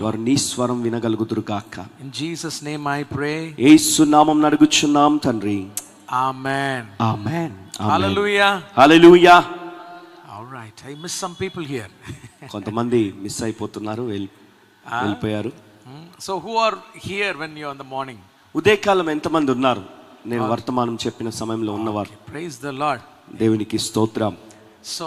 వారు నీ స్వరం వినగలుగుదురు గాక. In Jesus name I pray. యేసు నామమున అడుగుచున్నాం తండ్రి. Amen. Amen. Hallelujah. Hallelujah. All right, I miss some people here. కొంతమంది మిస్ అయిపోతున్నారు, వెళ్ళిపోయారు. So who are here when you are in the morning? ఉదయకాలం ఎంతమంది ఉన్నారు నేను వర్తమానం చెప్పిన సమయంలో ఉన్నవారు? Praise the Lord. దేవునికి స్తోత్రం. So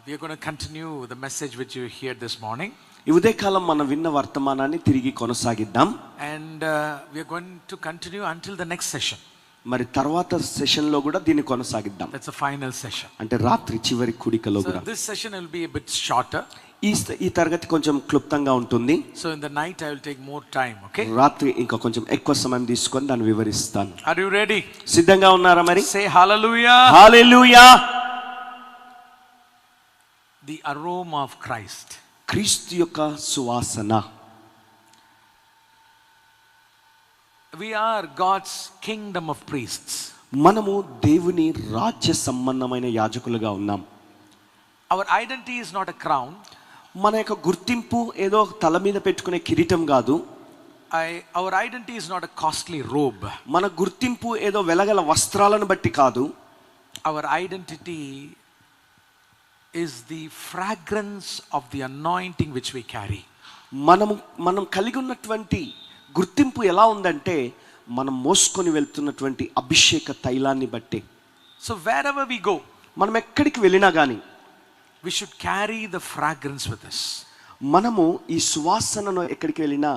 we are going to continue the message which you heard this morning. ఈ ఉదయకాలం మనం విన్న వర్తమానాన్ని తిరిగి కొనసాగిద్దాం. And we are going to continue until the next session. మరి తర్వాత సెషన్ లో కూడా దీన్ని కొనసాగిద్దాం. That's the final session. అంటే రాత్రి చివరి కూడికలో కూడా. So this session will be a bit shorter. ఈ తరగతి కొంచెం క్లుప్తంగా ఉంటుంది. So in the night I will take more time, okay? రాత్రి ఇంకా కొంచెం ఎక్కువ సమయం తీసుకొని దాన్ని వివరిస్తాను. Are you ready? సిద్ధంగా ఉన్నారా మరి? Say hallelujah. Hallelujah. The aroma of Christ. క్రీస్తు యొక్క సువాసన. We are God's kingdom of priests. మనము దేవుని రాజ్య సంబంధమైన యాజకులుగా ఉన్నాం. Our identity is not a crown. మన యొక్క గుర్తింపు ఏదో తల మీద పెట్టుకునే కిరీటం కాదు. Our identity is not a costly robe. మన గుర్తింపు ఏదో వెలగల వస్త్రాలను బట్టి కాదు. Our identity is the fragrance of the anointing which we carry. మనం కలిగి ఉన్నటువంటి గుర్తింపు ఎలా ఉందంటే మనం మోసుకొని వెళ్తున్నటువంటి అభిషేక తైలాన్ని బట్టి. So wherever we go, మనం ఎక్కడికి వెళ్ళినా గానీ we should carry the fragrance with us. మనము ఈ సువాసనను ఎక్కడికి వెళ్ళినా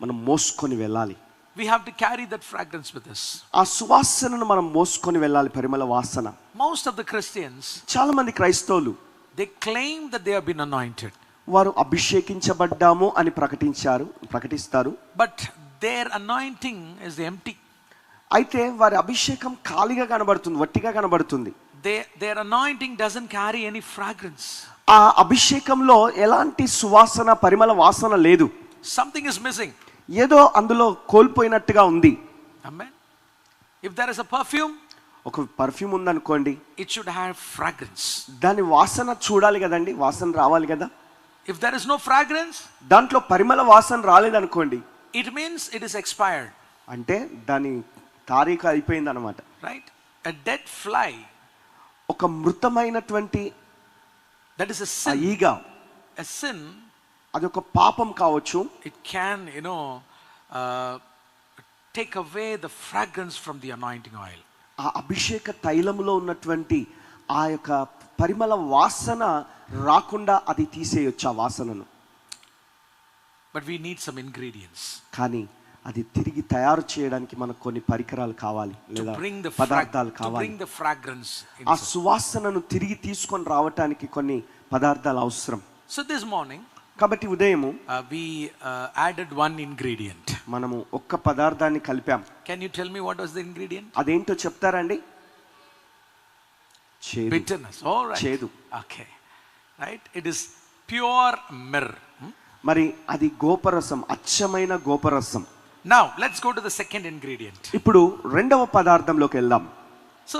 మనం మోసుకొని వెళ్ళాలి. We have to carry that fragrance with us. ఆ సువాసనను మనం మోసుకొని వెళ్ళాలి, పరిమళ వాసన. Most of the Christians, చాలా మంది క్రైస్తవులు, they claim that they have been anointed. వారు అభిషేకించబడ్డాము అని ప్రకటిస్తారు. But their anointing is empty. అయితే వారి అభిషేకం ఖాళీగా కనబడుతుంది, వట్టిగా కనబడుతుంది. Their anointing doesn't carry any fragrance. ఆ అభిషేకంలో ఎలాంటి సువాసన, పరిమళ వాసన లేదు. Something is missing. ఏదో అందులో కోల్పోయినట్టుగా ఉంది. Amen. If there is a perfume, ఒక పర్ఫ్యూమ్ ఉందనుకోండి, it should have fragrance. దాని వాసన చూడాలి కదండి, వాసన రావాలి కదా. If there is no fragrance, దాంట్లో పరిమళ వాసన రాలేదనుకోండి, it means it is expired. అంటే దాని తారీఖు అయిపోయింది అన్నమాట. Right? A dead fly, ఒక మృతమైనటువంటి that is a sin. ఈగ, A sin, అది ఒక పాపం కావచ్చు. it can take away the fragrance from the anointing oil. ఆ అభిషేక తైలములో ఉన్నటువంటి ఆ యొక్క పరిమళ వాసన రాకుండా అది తీసేయొచ్చు ఆ వాసనను. But we need some ingredients. కానీ అది తిరిగి తయారు చేయడానికి మనకు కొన్ని పరికరాలు కావాలి, లేదా పదార్థాలు కావాలి. To bring the fragrance. ఆ సువాసనను తిరిగి తీసుకొని రావడానికి కొన్ని పదార్థాలు అవసరం. So this morning, కాబట్టి ఉదయము we added one ingredient. మనము ఒక్క పదార్థాన్ని కలిపాం. Can you tell me what was the ingredient? అదేంటో చెప్తారండి? చేదు. Bitterness. All right. చేదు. Okay. Right? It is pure myrrh. మరి అది గోపరసం, అచ్చమైన గోపరసం. Now let's go to the second ingredient. ఇప్పుడు రెండవ పదార్థంలోకి వెళ్దాం. So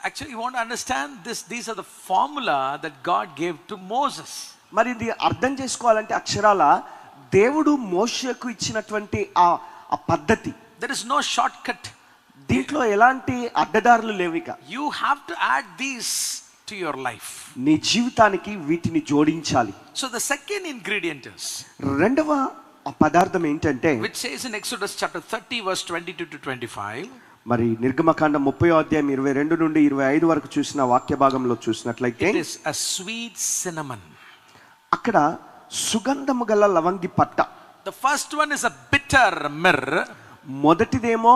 actually you want to understand this, these are the formula that God gave to Moses. మరి ఇది అర్థం చేసుకోవాలంటే అక్షరాల దేవుడు మోషేకు ఇచ్చినటువంటి ఆ పద్ధతి. There is no shortcut. దీంట్లో ఎలాంటి అడ్డదారులు లేవు. ఇక you have to add these to your life. నీ జీవితానికి వీటిని జోడించాలి. So the second ingredient is, రెండవ పదార్థం ఏంటంటే, which says in Exodus chapter 30 verse 22 to 25, మరి నిర్గమకాండం 30వ అధ్యాయం 22 నుండి 25 వరకు చూసిన వాక్య భాగంలో చూసినట్లయితే, it is a sweet cinnamon. అక్కడ సుగంధము గల లవంగి పట్ట. The first one is a bitter myrrh. మొదటిదేమో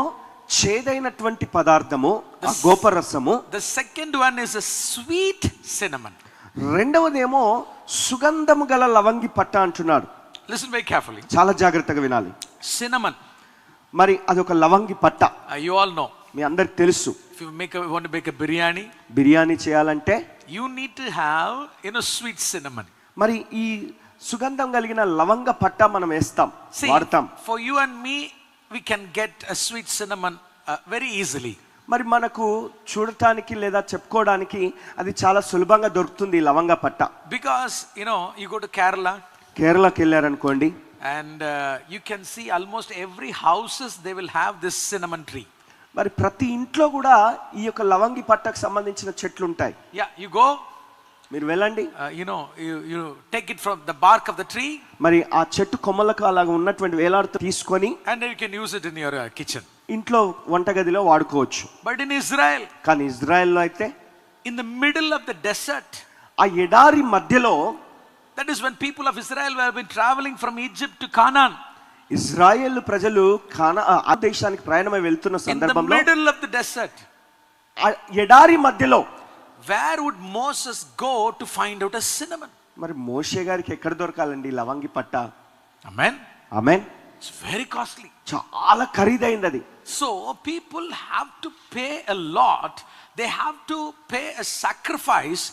చేదైనటువంటి పదార్థము, ఆ గోపరసము. The second one is a sweet cinnamon. రెండవదేమో సుగంధము గల లవంగి పట్ట అంటున్నాడు. Listen very carefully. చాలా జాగ్రత్తగా వినాలి. Cinnamon. మరి అదొక లవంగి పట్ట. You all know. మీ అందరికి తెలుసు. If you want to make a biryani చేయాలంటే you need to have sweet cinnamon. మరి ఈ సుగంధం కలిగిన లవంగ పట్ట మనం వేస్తాం, వాడతాం. For you and me, we can get a sweet cinnamon very easily. మరి మనకు చూడటానికి లేదా చెప్పుకోవడానికి అది చాలా సులభంగా దొరుకుతుంది ఈ లవంగ పట్ట. Because, you go to Kerala. కేరళకి వెళ్ళారనుకోండి, And you can see almost every houses they will have this cinnamon tree. మరి ప్రతి ఇంట్లో కూడా ఈ యొక్క లవంగి పట్టకు సంబంధించిన చెట్లు ఉంటాయి. Yeah, you go. మీరు వెళ్ళండి. You take it from the bark of the tree. మరి ఆ చెట్టు కొమ్మలకు అలాగా ఉన్నటువంటి వేలాడుతూ తీసుకొని And then you can use it in your kitchen. ఇంట్లో వంటగదిలో వాడుకోవచ్చు. But in Israel, కానీ ఇజ్రాయెల్లో అయితే in the middle of the desert, ఆ ఎడారి మధ్యలో, that is when people of Israel have been traveling from Egypt to Canaan. Israel ప్రజలు ఆ దేశానికి ప్రయాణమై వెళ్తున్న In the సందర్భంలో middle of the desert, ఆ ఎడారి మధ్యలో where would Moses go to find out a cinnamon? మరి మోషే గారికి ఎక్కడ దొరకాలండి లవంగి పట్ట? Amen. Amen. It's very costly. చాలా ఖరీదైంది అది. So people have to pay a lot. They have to pay a sacrifice,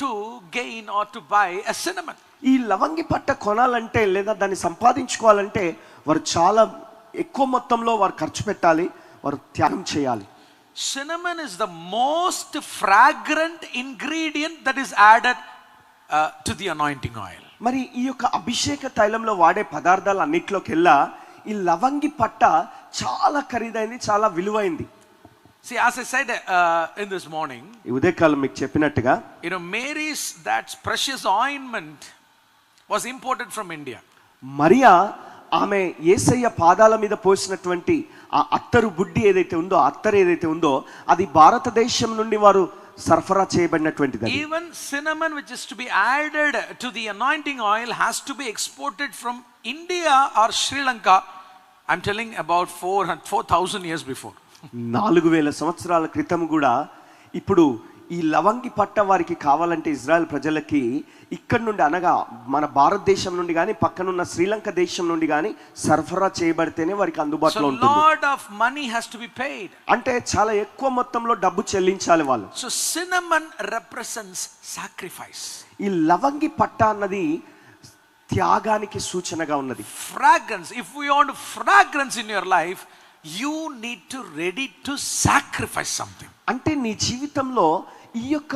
to gain or to buy a cinnamon. ఈ లవంగి పట్ట కొనాలంటే లేదా దాన్ని సంపాదించుకోవాలంటే వారు చాలా ఎక్కువ మొత్తంలో వారు ఖర్చు పెట్టాలి, వారు త్యాగం చేయాలి. Cinnamon is the most fragrant ingredient that is added to the anointing oil. మరి ఈ యొక్క అభిషేక తైలంలో వాడే పదార్థాలు అన్నిట్లోకెల్లా ఈ లవంగి పట్ట చాలా ఖరీదైంది, చాలా విలువైంది. See, as I said in this morning, ఈ ఉదయకాలం మీకు చెప్పినట్టుగా, Mary's that precious ointment was imported from India. Mariya ఆమె యేసయ్య పాదాల మీద పోసినటువంటి ఆ అత్తరు బుడ్డి ఏదైతే ఉందో, అత్తరు ఏదైతే ఉందో, అది భారతదేశం నుండి వారు సరఫరా చేయబడినటువంటిది. Even cinnamon which is to be added to the anointing oil has to be exported from India or Sri Lanka. I'm telling about 4,000 years before. 4000 సంవత్సరాల క్రితం కూడా ఇప్పుడు ఈ లవంగి పట్ట వారికి కావాలంటే ఇజ్రాయెల్ ప్రజలకి ఇక్కడ నుండి, అనగా మన భారతదేశం నుండి కానీ పక్కనున్న శ్రీలంక దేశం నుండి కానీ సరఫరా చేయబడితేనే వారికి అందుబాటులో ఉంటుంది. So lot of money has to be paid. అంటే చాలా ఎక్కువ మొత్తంలో డబ్బు చెల్లించాలి వాళ్ళు. So cinnamon represents sacrifice. ఈ లవంగి పట్ట అన్నది త్యాగానికి సూచనగా ఉన్నది. Fragrance. If we want fragrance in your life, you need to ready to sacrifice something. అంటే నీ జీవితంలో ఈ యొక్క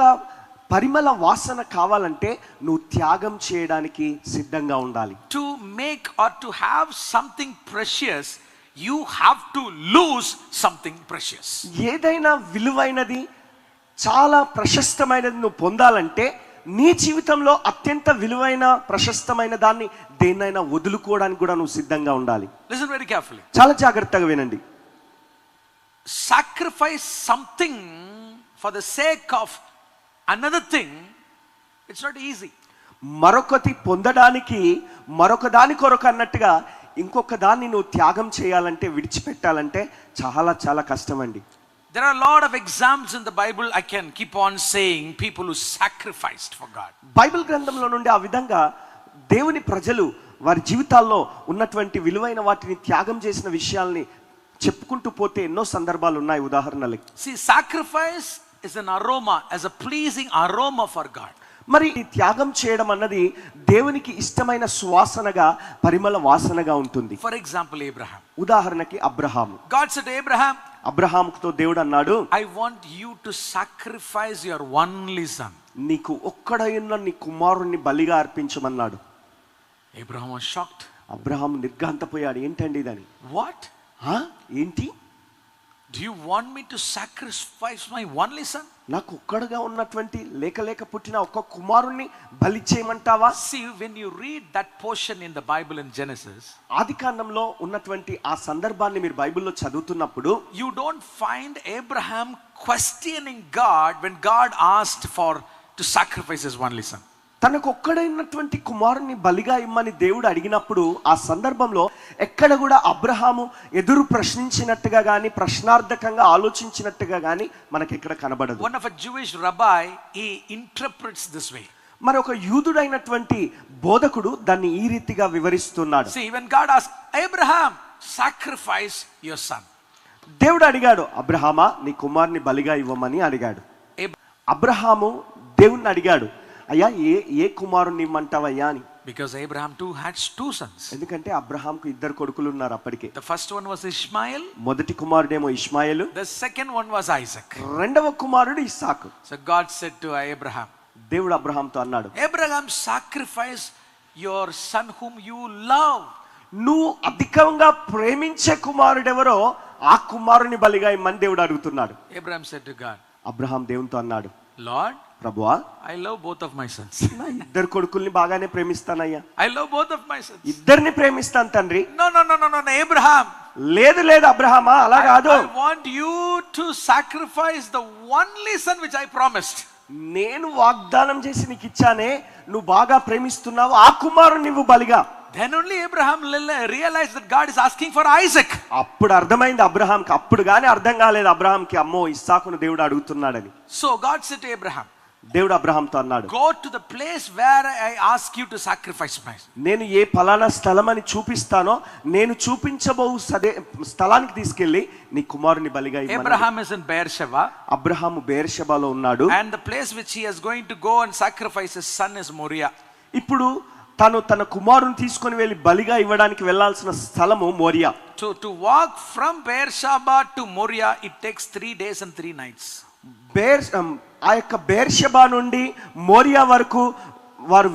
పరిమళ వాసన కావాలంటే నువ్వు త్యాగం చేయడానికి సిద్ధంగా ఉండాలి. To make or to have something precious, you have to lose something precious. ఏదైనా విలువైనది, చాలా ప్రశస్తమైనది నువ్వు పొందాలంటే నీ జీవితంలో అత్యంత విలువైన ప్రశస్తమైన దాన్ని దేన్నైనా వదులుకోవడానికి కూడా నువ్వు సిద్ధంగా ఉండాలి. Listen very carefully. చాలా జాగ్రత్తగా వినండి. Sacrifice something for the sake of another thing, it's not easy. మరొకటి పొందడానికి మరొక దాని కొరకు అన్నట్టుగా ఇంకొక దాన్ని నువ్వు త్యాగం చేయాలంటే, విడిచిపెట్టాలంటే చాలా చాలా కష్టమండి. There are a lot of examples in the Bible. I can keep on saying people who sacrificed for God. Bible గ్రంథంలో నుండి ఆ విధంగా దేవుని ప్రజలు వారి జీవితాల్లో ఉన్నటువంటి విలువైన వాటిని త్యాగం చేసిన విషయాల్ని చెప్పుకుంటూ పోతే ఎన్నో సందర్భాలు ఉన్నాయి. ఉదాహరణలకి, See, sacrifice is an aroma, as a pleasing aroma for God. మరి ఈ త్యాగం చేయడం అన్నది దేవునికి ఇష్టమైన సువాసనగా, పరిమళ వాసనగా ఉంటుంది. For example, Abraham. ఉదాహరణకి Abraham. God said to Abraham, అబ్రహాముతో దేవుడు అన్నాడు, I want you to sacrifice your only son. నీకు ఒక్కడైన నీ కుమారుణ్ణి బలిగా అర్పించమన్నాడు. Abraham was shocked. అబ్రహాము నిర్ఘాంతపోయాడు. ఏంటండి ఇదని? What? ఏంటి? Do you want me to sacrifice my only son? నాకు ఒక్కడుగా ఉన్నటువంటి లేక పుట్టిన ఒక్క కుమారుణ్ణి బలి చేయమంటావా? See, when you read that portion in the Bible in Genesis, ఆదికాండంలో ఉన్నటువంటి ఆ సందర్భాన్ని మీరు బైబిల్లో చదువుతున్నప్పుడు, you don't find Abraham questioning God when God asked to sacrifice his only son. తనకు ఒక్కడైనటువంటి కుమారుని బలిగా ఇమ్మని దేవుడు అడిగినప్పుడు ఆ సందర్భంలో ఎక్కడ కూడా అబ్రహాము ఎదురు ప్రశ్నించినట్టుగా కానీ, ప్రశ్నార్థకంగా ఆలోచించినట్టుగా కానీ మనకి ఎక్కడ కనబడదు. One of a Jewish rabbi, he interprets this way. మరి ఒక యూదుడైనటువంటి బోధకుడు దాన్ని ఈ రీతిగా వివరిస్తున్నాడు. See, when God asked Abraham, sacrifice your son. దేవుడు అడిగాడు, అబ్రహామా నీ కుమారుని బలిగా ఇవ్వమని అడిగాడు. అబ్రహాము దేవుణ్ణి అడిగాడు, అయ్యా ఏ కుమారుని ఇమ్మంటావయ్యా అని. Because Abraham too had two sons. ఎందుకంటే అబ్రహాంకు ఇద్దరు కొడుకులు ఉన్నారు అప్పటికే. The first one was Ishmael. మొదటి కుమారుడేమో ఇష్మాయేలు. The second one was Isaac. రెండవ కుమారుడు ఇస్సాకు. So God said to Abraham, దేవుడు అబ్రహాంతో అన్నాడు, Abraham, sacrifice your son whom you love. నువ్వు అధికంగా ప్రేమించే కుమారుడెవరో ఆ కుమారుని బలిగా ఇమ్మని దేవుడు అడుగుతున్నాడు. Abraham said to God, Abraham దేవునితో అన్నాడు, Lord, ప్రభువా, I love both of my sons. నా ఇద్దరు కొడుకుల్ని బాగానే ప్రేమిస్తానయ్యా. I love both of my sons. ఇద్దరిని ప్రేమిస్తాను తండ్రి. No, Abraham. లేదు అబ్రహామా, అలా కాదు. I want you to sacrifice the only son which I promised. నేను వాగ్దానం చేసి నీకు ఇచ్చానే, నువ్వు బాగా ప్రేమిస్తున్నావు, ఆ కుమారుని నువ్వు బలిగా. Then only Abraham realized that God is asking for Isaac. అప్పుడు అర్థమైంది అబ్రహాంకి. అప్పుడు గానీ అర్థం కాలేదు అబ్రహాంకి, అమ్మో ఇస్సాకును దేవుడు అడుగుతున్నాడని. So God said to Abraham, దేవుడు అబ్రహాంతో అన్నాడు, go to the place where I ask you to sacrifice my son. నేను ఏ ఫలానా స్థలం అని చూపిస్తానో, నేను చూపించబో స్థలానికి తీసుకెళ్లి నీ కుమారుని బలిగా ఇవ్వమని. Abraham is in Beersheba. Abraham బెయేర్షెబాలో ఉన్నాడు. And the place which he is going to go and sacrifice his son is Moriah. ఇప్పుడు తన కుమారుని తీసుకొని వెళ్ళి బలిగా ఇవ్వడానికి వెళ్ళాల్సిన స్థలము Morya. To walk from Beersheba to Moriah, it takes 3 days and 3 nights. ఆ యొక్క బెయేర్షెబా నుండి మోరియా వరకు వారు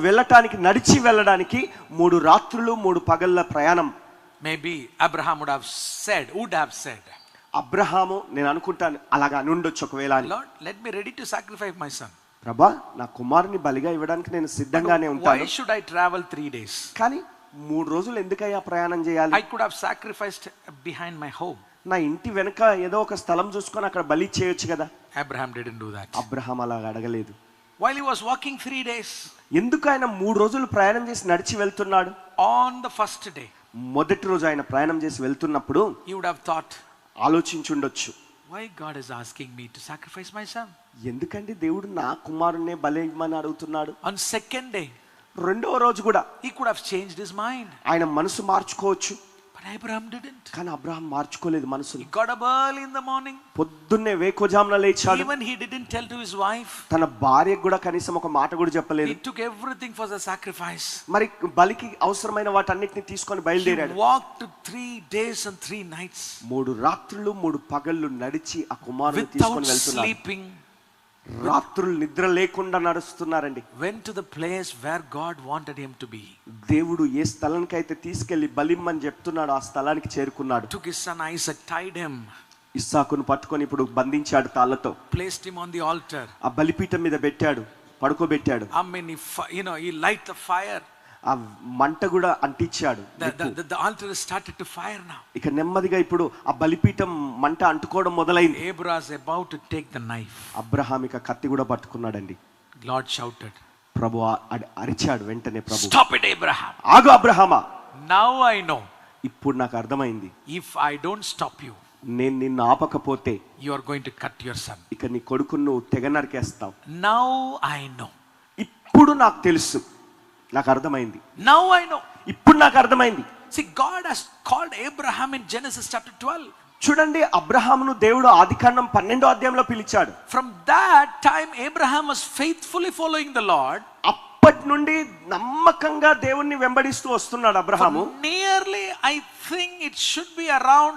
నడిచి వెళ్ళడానికి 3 రాత్రులు 3 పగళ్ళ ప్రయాణం. Maybe Abraham would have said, Abraham, నేను అనుకుంటాను అలాగా అని ఉండొచ్చు ఒకవేళ. Lord, let me ready to sacrifice my son. ప్రభా, నా కుమారుని బలిగా ఇవ్వడానికి నేను సిద్ధంగానే ఉంటాను. Why should I travel 3 days? కానీ 3 రోజులు ఎందుకయ్యా ప్రయాణం చేయాలి? I could have sacrificed behind my home. నా ఇంటి వెనక ఏదో ఒక స్థలం చూసుకొని అక్కడ బలి చేయొచ్చు కదా. Abraham didn't do that. Abraham అలా అడగలేదు. While he was walking 3 days, ఎందుకు ఆయన 3 రోజులు ప్రయాణం చేసి నడిచి వెళ్తున్నాడు? on the first day, మొదటి రోజు ఆయన ప్రయాణం చేసి వెళ్తున్నప్పుడు he would have thought, ఆలోచించుండొచ్చు, why God is asking me to sacrifice my son? ఎందుకంటే దేవుడు నా కుమారుణ్ణే బలి ఇవ్వమని అడుగుతున్నాడు. On second day, రెండవ రోజు కూడా he could have changed his mind. ఆయన మనసు మార్చుకోవచ్చు. But Abraham didn't. కానీ అబ్రహాం మార్చుకోలేదు మనసుని. He got up early in the morning. పొద్దున్నే వేకోజామున లేచాడు. Even he didn't tell to his wife. తన భార్యకు కూడా కనీసం ఒక మాట కూడా చెప్పలేదు. He took everything for the sacrifice. మరి బలికి అవసరమైన వాటన్నిటిని తీసుకొని బయలుదేరాడు. He walked 3 days and 3 nights. 3 రాత్రులు 3 పగళ్ళు నడిచి ఆ కుమారుని తీసుకొని వెళ్తున్నాడు. Sleeping. రాత్రులు నిద్ర లేకుండా నడుస్తున్నారండి. Went to the place where God wanted him to be. దేవుడు ఏ స్థలానికి అయితే తీసుకెళ్లి బలిమ్మని చెప్తున్నాడు ఆ స్థలానికి చేరుకున్నాడు. Took his son Isaac, tied him. ఇస్సాకును పట్టుకొని ఇప్పుడు బంధించాడు తాళ్లతో. Placed him on the altar. ఆ బలిపీఠం మీద పెట్టాడు, పడుకోబెట్టాడు. I mean, he light the fire. ఆ మంట కూడా అంటించాడు. The altar started to fire now. ఇక నెమ్మదిగా ఇప్పుడు ఆ బలిపీఠం మంట అంటుకోవడం మొదలైంది. Abraham is about to take the knife. Abraham ఇక కత్తి కూడా పట్టుకున్నాడండి. Lord shouted. ప్రభు అరిచాడు వెంటనే, ప్రభు Stop it, Abraham. ఆగు అబ్రహామా. Now I know. ఇప్పుడు నాకు అర్థమైంది. If I don't stop you, నేను నిన్ను ఆపకపోతే you are going to cut your son. ఇక నీ కొడుకును నువ్వు తెగ నరికేస్తావు. Now I know. ఇప్పుడు నాకు తెలుసు, నాకు అర్థమైంది. Now I know. ఇప్పుడు నాకు అర్థమైంది. See, God has called Abraham in Genesis chapter 12. చూడండి, అబ్రహామును దేవుడు ఆదికాండం 12వ అధ్యాయంలో పిలిచాడు. From that time Abraham was faithfully following the Lord. అప్పటి నుండి నమ్మకంగా దేవుణ్ణి వెంబడిస్తూ వస్తున్నాడు Abraham. Nearly, I think it should be around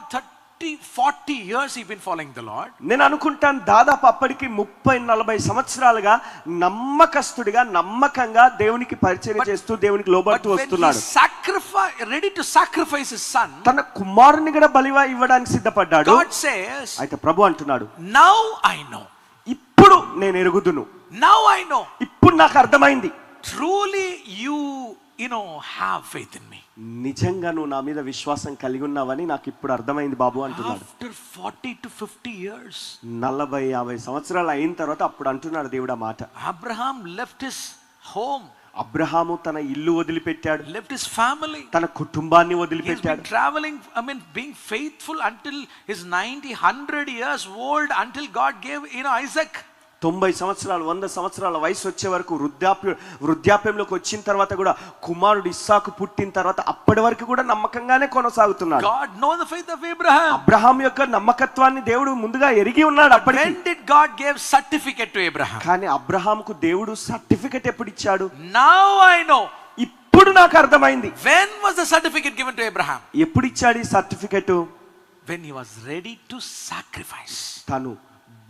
30-40 years he's been following the Lord. నేను అనుకుంటాను దాదాపు అప్పటికి 30-40 సంవత్సరాలుగా నమ్మకస్తుడిగా నమ్మకంగా దేవునికి పరిచర్య చేస్తూ దేవునికి లోబడుతూ వస్తున్నాడు. Ready to sacrifice his son, తన కుమారుని కూడా బలిగా ఇవ్వడానికి సిద్ధపడ్డాడు. God says, అయితే ప్రభు అంటున్నాడు, now I know. ఇప్పుడు నేను ఎరుగుదును. Now I know. ఇప్పుడు నాకు అర్థమైంది. Truly you have faith in me. నిజంగా నువ్వు నా మీద విశ్వాసం కలిగి ఉన్నావని నాకు ఇప్పుడు అర్థమైంది బాబు అంటున్నాడు. After 40 to 50 years, 40-50 సంవత్సరాలు అయిన తర్వాత అప్పుడు అంటున్నాడు దేవుడు ఆ మాట. Abraham left his home. Abraham తన ఇల్లు వదిలిపెట్టాడు, left his family, తన కుటుంబాన్ని he's వదిలిపెట్టాడు. been traveling, being faithful until his 90-100 years old, until God gave Isaac. 90 సంవత్సరాలు 100 సంవత్సరాల వయసు వచ్చే వరకు వృద్ధాప్యంలోకి వచ్చిన తర్వాత కూడా కుమారుడు ఇస్సాకు పుట్టిన తర్వాత అప్పటి వరకు కూడా నమ్మకంగానే కొనసాగుతున్నాడు. God know the faith of Abraham. Abraham యొక్క నమ్మకత్వాన్ని దేవుడు ముందుగా ఎరిగి ఉన్నాడు. అప్పటికి When did God give certificate to Abraham? కానీ అబ్రహాంకు దేవుడు సర్టిఫికెట్ ఎప్పుడు ఇచ్చాడు? Now I know. ఇప్పుడు నాకు అర్థమైంది. When was the certificate given to Abraham? ఎప్పుడు ఇచ్చాడు ఈ certificate? When he was ready to sacrifice. తను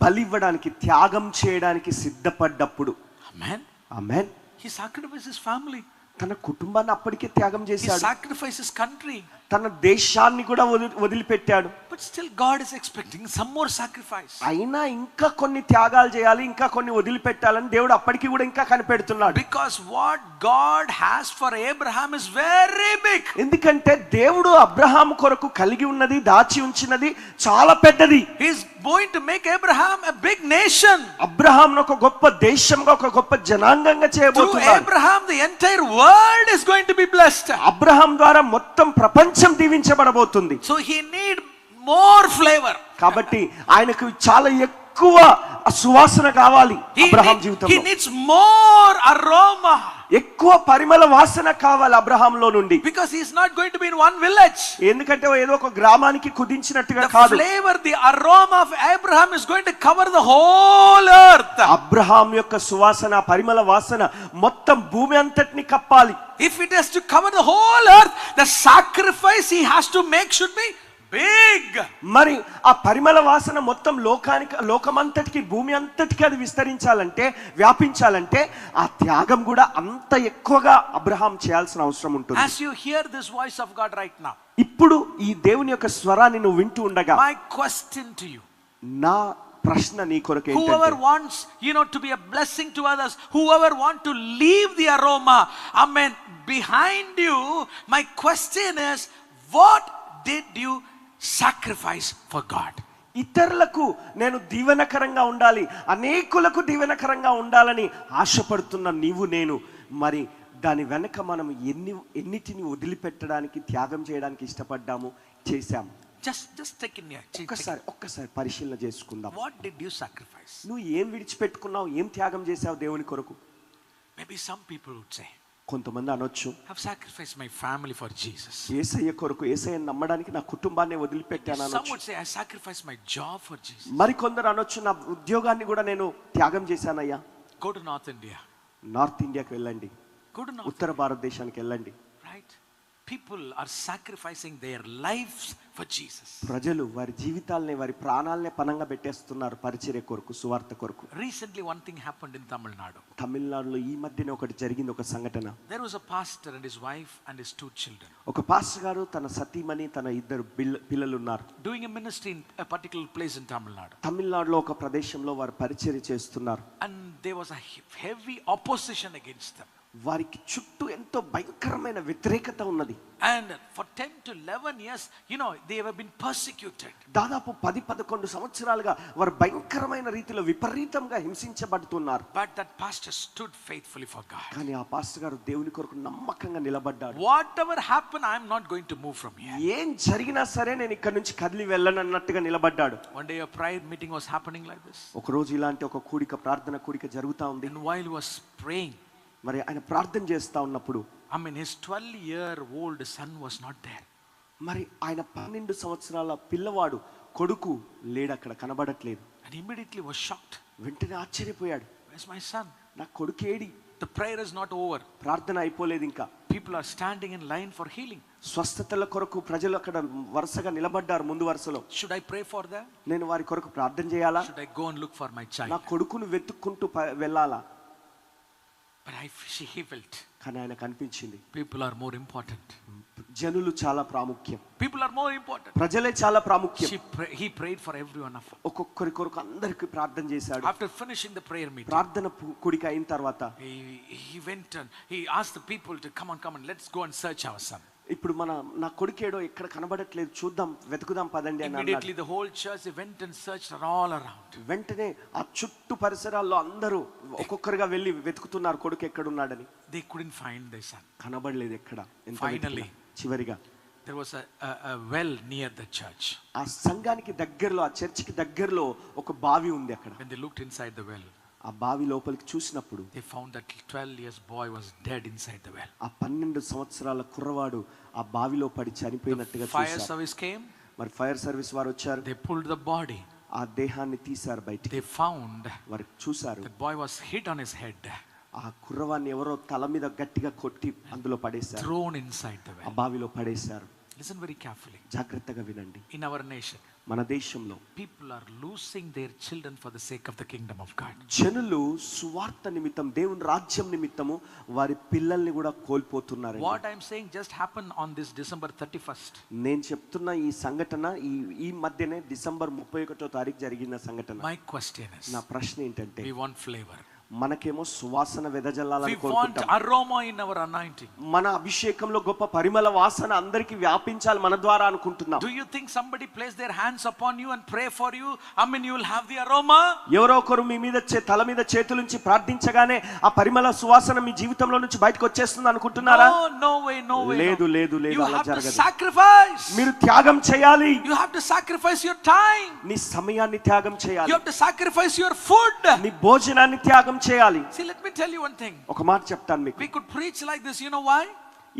బలివ్వడానికి త్యాగం చేయడానికి సిద్ధపడ్డప్పుడు. Amen. Amen. He sacrificed his family. తన కుటుంబాన్ని అప్పటికే త్యాగం He చేశాడు. sacrificed his country. తన దేశాన్ని కూడా వదిలిపెట్టాడు. But still God is expecting some more sacrifice. అయినా ఇంకా కొన్ని త్యాగాలు చేయాలి, ఇంకా కొన్ని వదిలిపెట్టాలని దేవుడు అప్పటికి కూడా ఇంకా కనిపెడుతున్నాడు. Because what God has for Abraham is very big. ఎందుకంటే దేవుడు అబ్రహాం కొరకు కలిగి ఉన్నది, దాచి ఉంచినది చాలా పెద్దది. He is going to make Abraham a big nation. అబ్రహాంను ఒక గొప్ప దేశంగా, ఒక గొప్ప జనాంగంగా Through చేయబోతున్నాడు. Abraham the entire world is going to be blessed. Abraham ద్వారా మొత్తం ప్రపంచం దీవించబడబోతుంది. So he need more flavor. కాబట్టి ఆయనకు చాలా ఎక్కువ సువాసన కావాలి. అబ్రహాం He జీవితంలో needs more aroma. ఎక్కువ పరిమళ వాసన కావాలి అబ్రహాంలో నుండి. Because he is not going to be in one village. ఎందుకంటే ఏదో ఒక గ్రామానికి కుదించినట్టుగా The కాదు. flavor, the aroma of Abraham is going to cover the whole earth. Abraham యొక్క సువాసన, పరిమళ వాసన మొత్తం భూమి అంతటిని కప్పాలి. If it has to cover the whole earth, the sacrifice he has to make should be big. మరి ఆ పరిమళ వాసన మొత్తం లోకమంతటికి, భూమి అంతటికి అది విస్తరించాలంటే, వ్యాపించాలంటే ఆ త్యాగం కూడా అంత ఎక్కువగా అబ్రహాం చేయాల్సిన అవసరం ఉంటుంది. As you hear this voice of God right now, ఇప్పుడు ఈ దేవుని యొక్క స్వరాన్ని నువ్వు వింటూ ఉండగా my question to you, నా ప్రశ్న నీ కొరకు whoever ఏంటంటే, wants to be a blessing to others, whoever want to leave the aroma, amen, behind you, my question is, what did you sacrifice for God? ఇతరులకు నేను దీవెనకరంగా ఉండాలి, అనేకులకు దీవెనకరంగా ఉండాలని ఆశపడుతున్న నీవు నేను, మరి దాని వెనక మనం ఎన్నిటిని వదిలిపెట్టడానికి, త్యాగం చేయడానికి ఇష్టపడ్డాము, చేశాము? Just take in here. ఒక్కసారి పరిశీలన చేసుకుందాం. What did you sacrifice? నువ్వు ఏం విడిచిపెట్టుకున్నావు, ఏం త్యాగం చేశావు దేవుని కొరకు? Maybe some people would say, కొంతమంది అనొచ్చు, I've sacrificed my family for Jesus. యేసయ్య కొరకు, యేసయ్యను నమ్మడానికి నా కుటుంబాన్ని వదిలిపెట్టాను Some అనొచ్చు. would say, I sacrificed my job for Jesus. మరి కొందరు అనొచ్చు, నా ఉద్యోగాన్ని కూడా నేను త్యాగం చేశానయ్యా. Go to North India. North ఇండియాకి వెళ్ళండి, Go to North ఉత్తర భారతదేశానికి వెళ్ళండి. Right? People are sacrificing their lives for Jesus. ప్రజలు వారి జీవితాలనే, వారి ప్రాణాలనే పణంగా పెట్టేస్తున్నారు పరిచర్య కొరకు, సువార్త కొరకు. Recently one thing happened in Tamil Nadu. తమిళనాడులో ఈ మధ్యనే ఒకటి జరిగింది, ఒక సంఘటన. There was a pastor and his wife and his 2 children ఒక పాస్టర్ గారు, తన సతీమణి, తన 2 పిల్లలు ఉన్నారు. doing a ministry in a particular place in Tamil Nadu. తమిళనాడులో ఒక ప్రదేశంలో వారు పరిచర్య చేస్తున్నారు. And there was a heavy opposition against them. వారికి చుట్టూ ఎంతో భయంకరమైన వ్యతిరేకత ఉన్నది. And for 10 to 11 years, they have been persecuted. దాదాపు 10-11 సంవత్సరాలుగా వారు భయంకరమైన రీతిలో విపరీతంగా హింసించబడుతున్నారు. But that pastor stood faithfully for God. కానీ ఆ పాస్టర్ గారు దేవుని కొరకు నమ్మకంగా నిలబడ్డాడు. Whatever happened, I am not going to move from here. ఏం జరిగినా సరే నేను ఇక్కడ నుంచి కదిలి వెళ్ళనన్నట్టుగా నిలబడ్డాడు. One day a prayer meeting was happening like this. ఒక రోజు ఇలాంటి ఒక కూడిక, ప్రార్థన కూడిక జరుగుతా ఉంది. And while he was praying, మరి ఆయన ప్రార్థన చేస్తా ఉన్నప్పుడు, his 12-year-old son was not there. మరి ఆయన 12 సంవత్సరాల పిల్లవాడు, కొడుకు లేడు, అక్కడ కనబడట్లేదు. And immediately was shocked. వెంటనే ఆశ్చర్యపోయాడు, Where's my son? నా కొడుకు AD? The prayer is not over. ప్రార్థన అయిపోలేదు ఇంకా. People are standing in line for healing. స్వస్థతల కొరకు ప్రజలు అక్కడ వరుసగా నిలబడ్డారు ముందు వరుసలో. Should I pray for them? నేను వారి కొరకు ప్రార్థన చేయాలా? Should I go and look for my నా child? కొడుకును వెతుక్కుంటూ వెళ్ళాలా? But he felt కానీ ఆయన కనిపించింది, people are more important. జనులు చాలా ప్రాముఖ్యం, People are more important. ప్రజలే చాలా ప్రాముఖ్యం. He prayed for every one of us. ఒక్కొక్కరి కొరకు అందరికి ప్రార్థన చేశాడు. After finishing the prayer meeting, ప్రార్థన కూడిక అయిన తర్వాత he went and he asked the people to come and let's go and search our son. ఇప్పుడు నా కొడుకేడో ఎక్కడ కనబడట్లేదు, చూద్దాం, వెతుకుదాం పదండి అని Immediately అన్నాడు. the whole church went and searched all around. వెంటనే ఆ చుట్టూ పరిసరాల్లో అందరూ ఒక్కొక్కరుగా వెళ్ళి వెతుకుతున్నారు కొడుకు ఎక్కడున్నాడని. They couldn't find their son. కనబడలేదు ఎక్కడ. Finally, చివరిగా there was a well near the church. ఆ సంఘానికి దగ్గరలో, ఆ చర్చికి దగ్గరలో ఒక బావి ఉంది అక్కడ. When they looked inside the well, ఆ బావి లోపలికి చూసినప్పుడు they found that 12 years boy was dead inside the well. ఆ 12 సంవత్సరాల కుర్రవాడు ఆ బావిలో పడి చనిపోయినట్టుగా Fire చూశారు. service came, మరి ఫైర్ సర్వీస్ వారు వచ్చారు, they pulled the body, ఆ దేహాన్ని తీశారు బయటికి. they found వారు చూశారు the boy was hit on his head, ఆ కుర్రవాన్ని ఎవరో తల మీద గట్టిగా కొట్టి అందులో పడేశారు, thrown inside the ఆ well. బావిలో పడేశారు. Listen very carefully. జాగ్రత్తగా వినండి. In our nation, మన దేశంలో people are losing their children for the sake of the kingdom of God. జనులు సువార్త నిమిత్తం, దేవుని రాజ్యం నిమిత్తము వారి పిల్లల్ని కూడా కోల్పోతున్నారు. What I'm saying just happened on this December 31st. నేను చెప్తున్న ఈ సంఘటన ఈ మధ్యనే డిసెంబర్ 31వ తారీఖు జరిగిన సంఘటన. My question is, నా ప్రశ్న ఏంటంటే, we want flavor, మనకేమో సువాసన వెదజల్లాలని we want కోరుకుంటాం. aroma in our anointing. మన అభిషేకంలో గొప్ప పరిమళ వాసన అందరికి వ్యాపించాలి మన ద్వారా అనుకుంటున్నాం. Do you think somebody place their hands upon you and pray for you, I mean you will have the aroma? ఎవరో ఒకరు మీ మీద తల మీద చేతులుంచి ప్రార్థించగానే ఆ పరిమళ సువాసన మీ జీవితంలో నుంచి బయటకు వచ్చేస్తుంది అనుకుంటున్నారా? No way. లేదు లేదు లేదు, You అలా have to జరగదు. sacrifice. మీరు త్యాగం చేయాలి. You have to sacrifice your time. నీ సమయాన్ని త్యాగం You చేయాలి. have to sacrifice your food. నీ భోజనాన్ని త్యాగం చేయాలి. See, let me tell you one thing. ఒక మాట చెప్తాను మీకు. We could preach like this, you know why?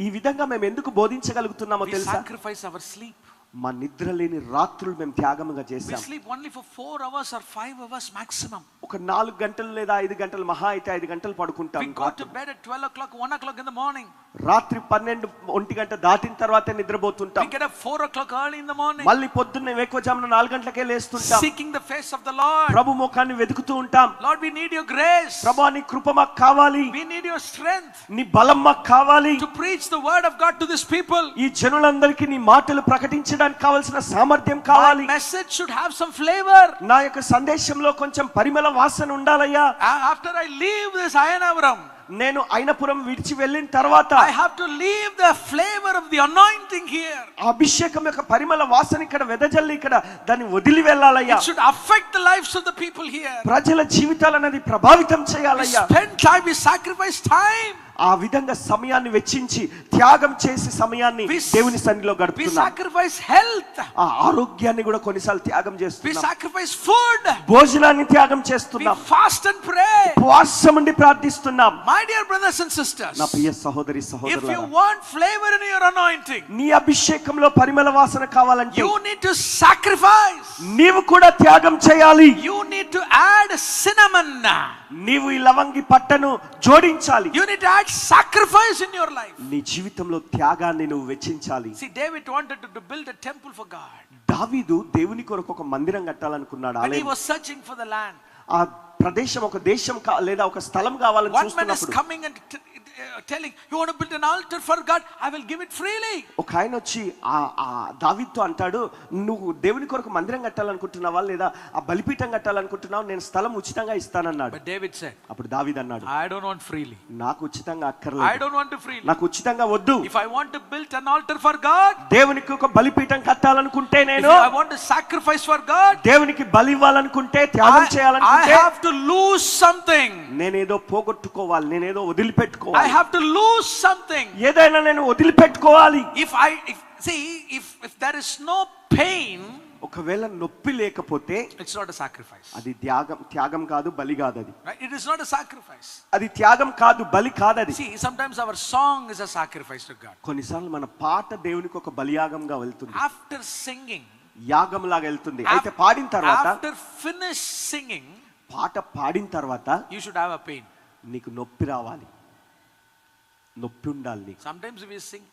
ఈ విధంగా మేము ఎందుకు బోధించగలుగుతున్నామో We తెలుసా? sacrifice our sleep. మా నిద్ర లేని రాత్రులు మేము త్యాగముగా We చేశాం. sleep only for 4 hours or 5 hours maximum. ఒక 4 గంటలు లేదా 5 గంటలు, మహా అయితే 5 గంటలు పడుకుంటాం. We go to bed at 12 o'clock, 1 o'clock in the morning. రాత్రి 12, 1 గంట దాటిన తర్వాత నిద్రపోతుంటాం. We get up 4 o'clock early in the morning. మళ్ళీ పొద్దున్నే వేకువజామున 4 గంటలకే లేస్తుంటాం. Seeking the face of the Lord. ప్రభు ముఖాన్ని వెతుకుతూ ఉంటాం. Lord, we need your grace. ప్రభువా నీ కృప మాకు కావాలి, We need your strength నీ బలం మాకు కావాలి. to preach the word of God to this people. ఈ జనులందరికీ నీ మాటలు ప్రకటించడానికి కావాల్సిన సామర్థ్యం My కావాలి. message should have some flavor. నా యొక్క సందేశంలో కొంచెం పరిమళ వాసన ఉండాలయ్యా. After I leave this Ayanavaram, నేను అయినపురం విడిచి వెళ్ళిన తర్వాత I have to leave the flavor of the anointing here. అభిషేకం యొక్క పరిమళ వాసన ఇక్కడ వెదజల్లి ఇక్కడ దాన్ని వదిలి వెళ్ళాలయ్యా. It should affect the lives of the people here. ప్రజల జీవితాలనేది ప్రభావితం We చేయాలయ్యా. spend time, we sacrifice time. ఆ విధంగా సమయాన్ని వెచ్చించి త్యాగం చేసి సమయాన్ని దేవుని సన్నిధిలో We గడుపుతున్నాం. sacrifice health. ఆ ఆరోగ్యాన్ని కూడా కొన్నిసార్లు త్యాగం We చేస్తున్నాం. sacrifice food. భోజనాన్ని త్యాగం We చేస్తున్నాం. fast and pray. ఉపవాసం ఉండి ప్రార్థిస్తున్నాం. My dear brothers and sisters, నా ప్రియ సహోదరి if you సహోదరులారా, want flavor in your anointing, నీ అభిషేకంలో పరిమళ వాసన కావాలంటే you need to sacrifice. నీవు కూడా త్యాగం చేయాలి. You need to add cinnamon. నీవు ఈ లవంగి పట్టను జోడించాలి. You need to add sacrifice in your life. నీ జీవితంలో త్యాగాన్ని నువ్వు వెచ్చించాలి. See, David wanted to build a temple for God. దావీదు దేవుని కొరకు ఒక మందిరం కట్టాలనుకున్నాడు. When he ఆలయం, was searching for the land, ఆ ప్రదేశం ఒక దేశం లేదా ఒక స్థలం కావాలని one man is చూస్తున్నప్పుడు coming and telling, you want to build an altar for God, I will give it freely. ఒక ఆయన వచ్చి ఆ దావీదుతో అంటాడు, నువ్వు దేవుని కొరకు మందిరం కట్టాలనుకుంటున్నావా లేదా ఆ బలిపీఠం కట్టాలనుకుంటున్నావు, నేను స్థలం ఉచితంగా ఇస్తానన్నాడు. But David said, అప్పుడు దావీదు అన్నాడు, I don't want freely. నాకు ఉచితంగా I అక్కర్లేదు, don't want to freely. నాకు ఉచితంగా వద్దు. If I want to build an altar for God, దేవునికి ఒక బలిపీఠం కట్టాలనుకుంటే, if నేను I want to sacrifice for God, దేవునికి బలి ఇవ్వాలనుకుంటే, త్యాగం I చేయాలనుకుంటే, have to lose something. నేనేదో పోగొట్టుకోవాలి, నేనేదో వదిలిపెట్టుకోవాలి. I have to lose something. ఏదైనా నేను వదిలిపెట్టుకోవాలి. If there is no pain, ఒకవేళ నొప్పి లేకపోతే it's not a sacrifice. అది త్యాగం కాదు, బలి కాదు. అది Right? It is not a sacrifice. అది త్యాగం కాదు, బలి కాదు. అది See, sometimes our song is a sacrifice to God. కొన్నిసార్లు మన పాట దేవునికి ఒక బలియాగంగా వెళ్తుంది, After singing, యాగం లాగా వెళ్తుంది. అయితే పాడిన తర్వాత, after finish singing, పాట పాడిన తర్వాత you should have a pain. నీకు నొప్పి రావాలి, నొప్పి ఉండాలి నీకు. Sometimes we sing,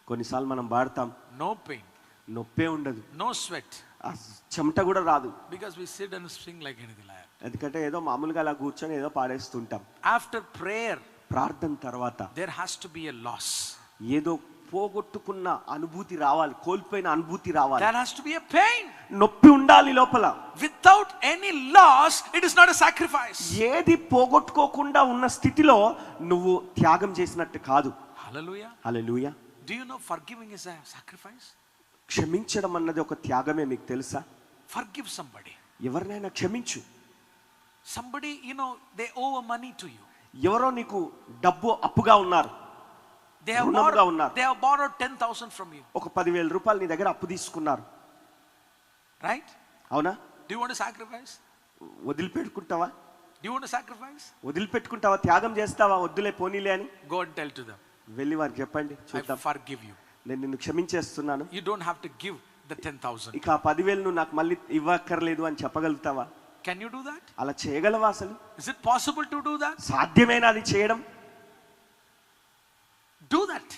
కొన్నిసార్లు మనం పాడతాం, no pain, నొప్పే ఉండదు, no sweat, ఆ చెమట కూడా రాదు. because we sit and sing like anything like that. ఎందుకంటే ఏదో మామూలుగా అలా కూర్చొని ఏదో పాడేస్తుంటాం. After prayer, ప్రార్థన తర్వాత there has to be a loss. ఏదో పోగొట్టుకున్న అనుభూతి రావాలి, కోల్పోయిన అనుభూతి రావాలి, There has to be a pain. నొప్పి ఉండాలి లోపల. Without any loss, it is not a sacrifice. ఏది పోగొట్టుకోకుండా ఉన్న స్థితిలో నువ్వు త్యాగం చేసినట్టు కాదు. Hallelujah. Hallelujah. Do you know forgiving is a sacrifice? క్షమించడం అన్నది ఒక త్యాగమే, మీకు తెలుసా? Forgive somebody. ఎవరినైనా క్షమించు. Somebody, they owe money to you. ఎవరో నీకు డబ్బు అప్పుగా ఉన్నారు, They have రుణముగా ఉన్నారు. borrowed 10,000 from you. ఒక 10,000 రూపాయలు నీ దగ్గర అప్పు తీసుకున్నారు, Right? అవునా? Do you want to sacrifice? వదిలిపెట్టుకుంటావా? Do You want to sacrifice? వదిలిపెట్టుకుంటావా, త్యాగం చేస్తావా, వద్దులే పోనీలే అని? Go and tell to them, వెళ్ళి వారికి చెప్పండి, I చూద్దాం, forgive you. నేను నిన్ను క్షమించేస్తున్నాను, You don't have to give the 10,000. ఇక ఆ 10,000 నువ్వు నాకు మళ్ళీ ఇవ్వక్కర్లేదు అని చెప్పగలుగుతావా? Can you do that? అలా చేయగలవా అసలు? Is it possible to do that? సాధ్యమేనా అది చేయడం? Do that.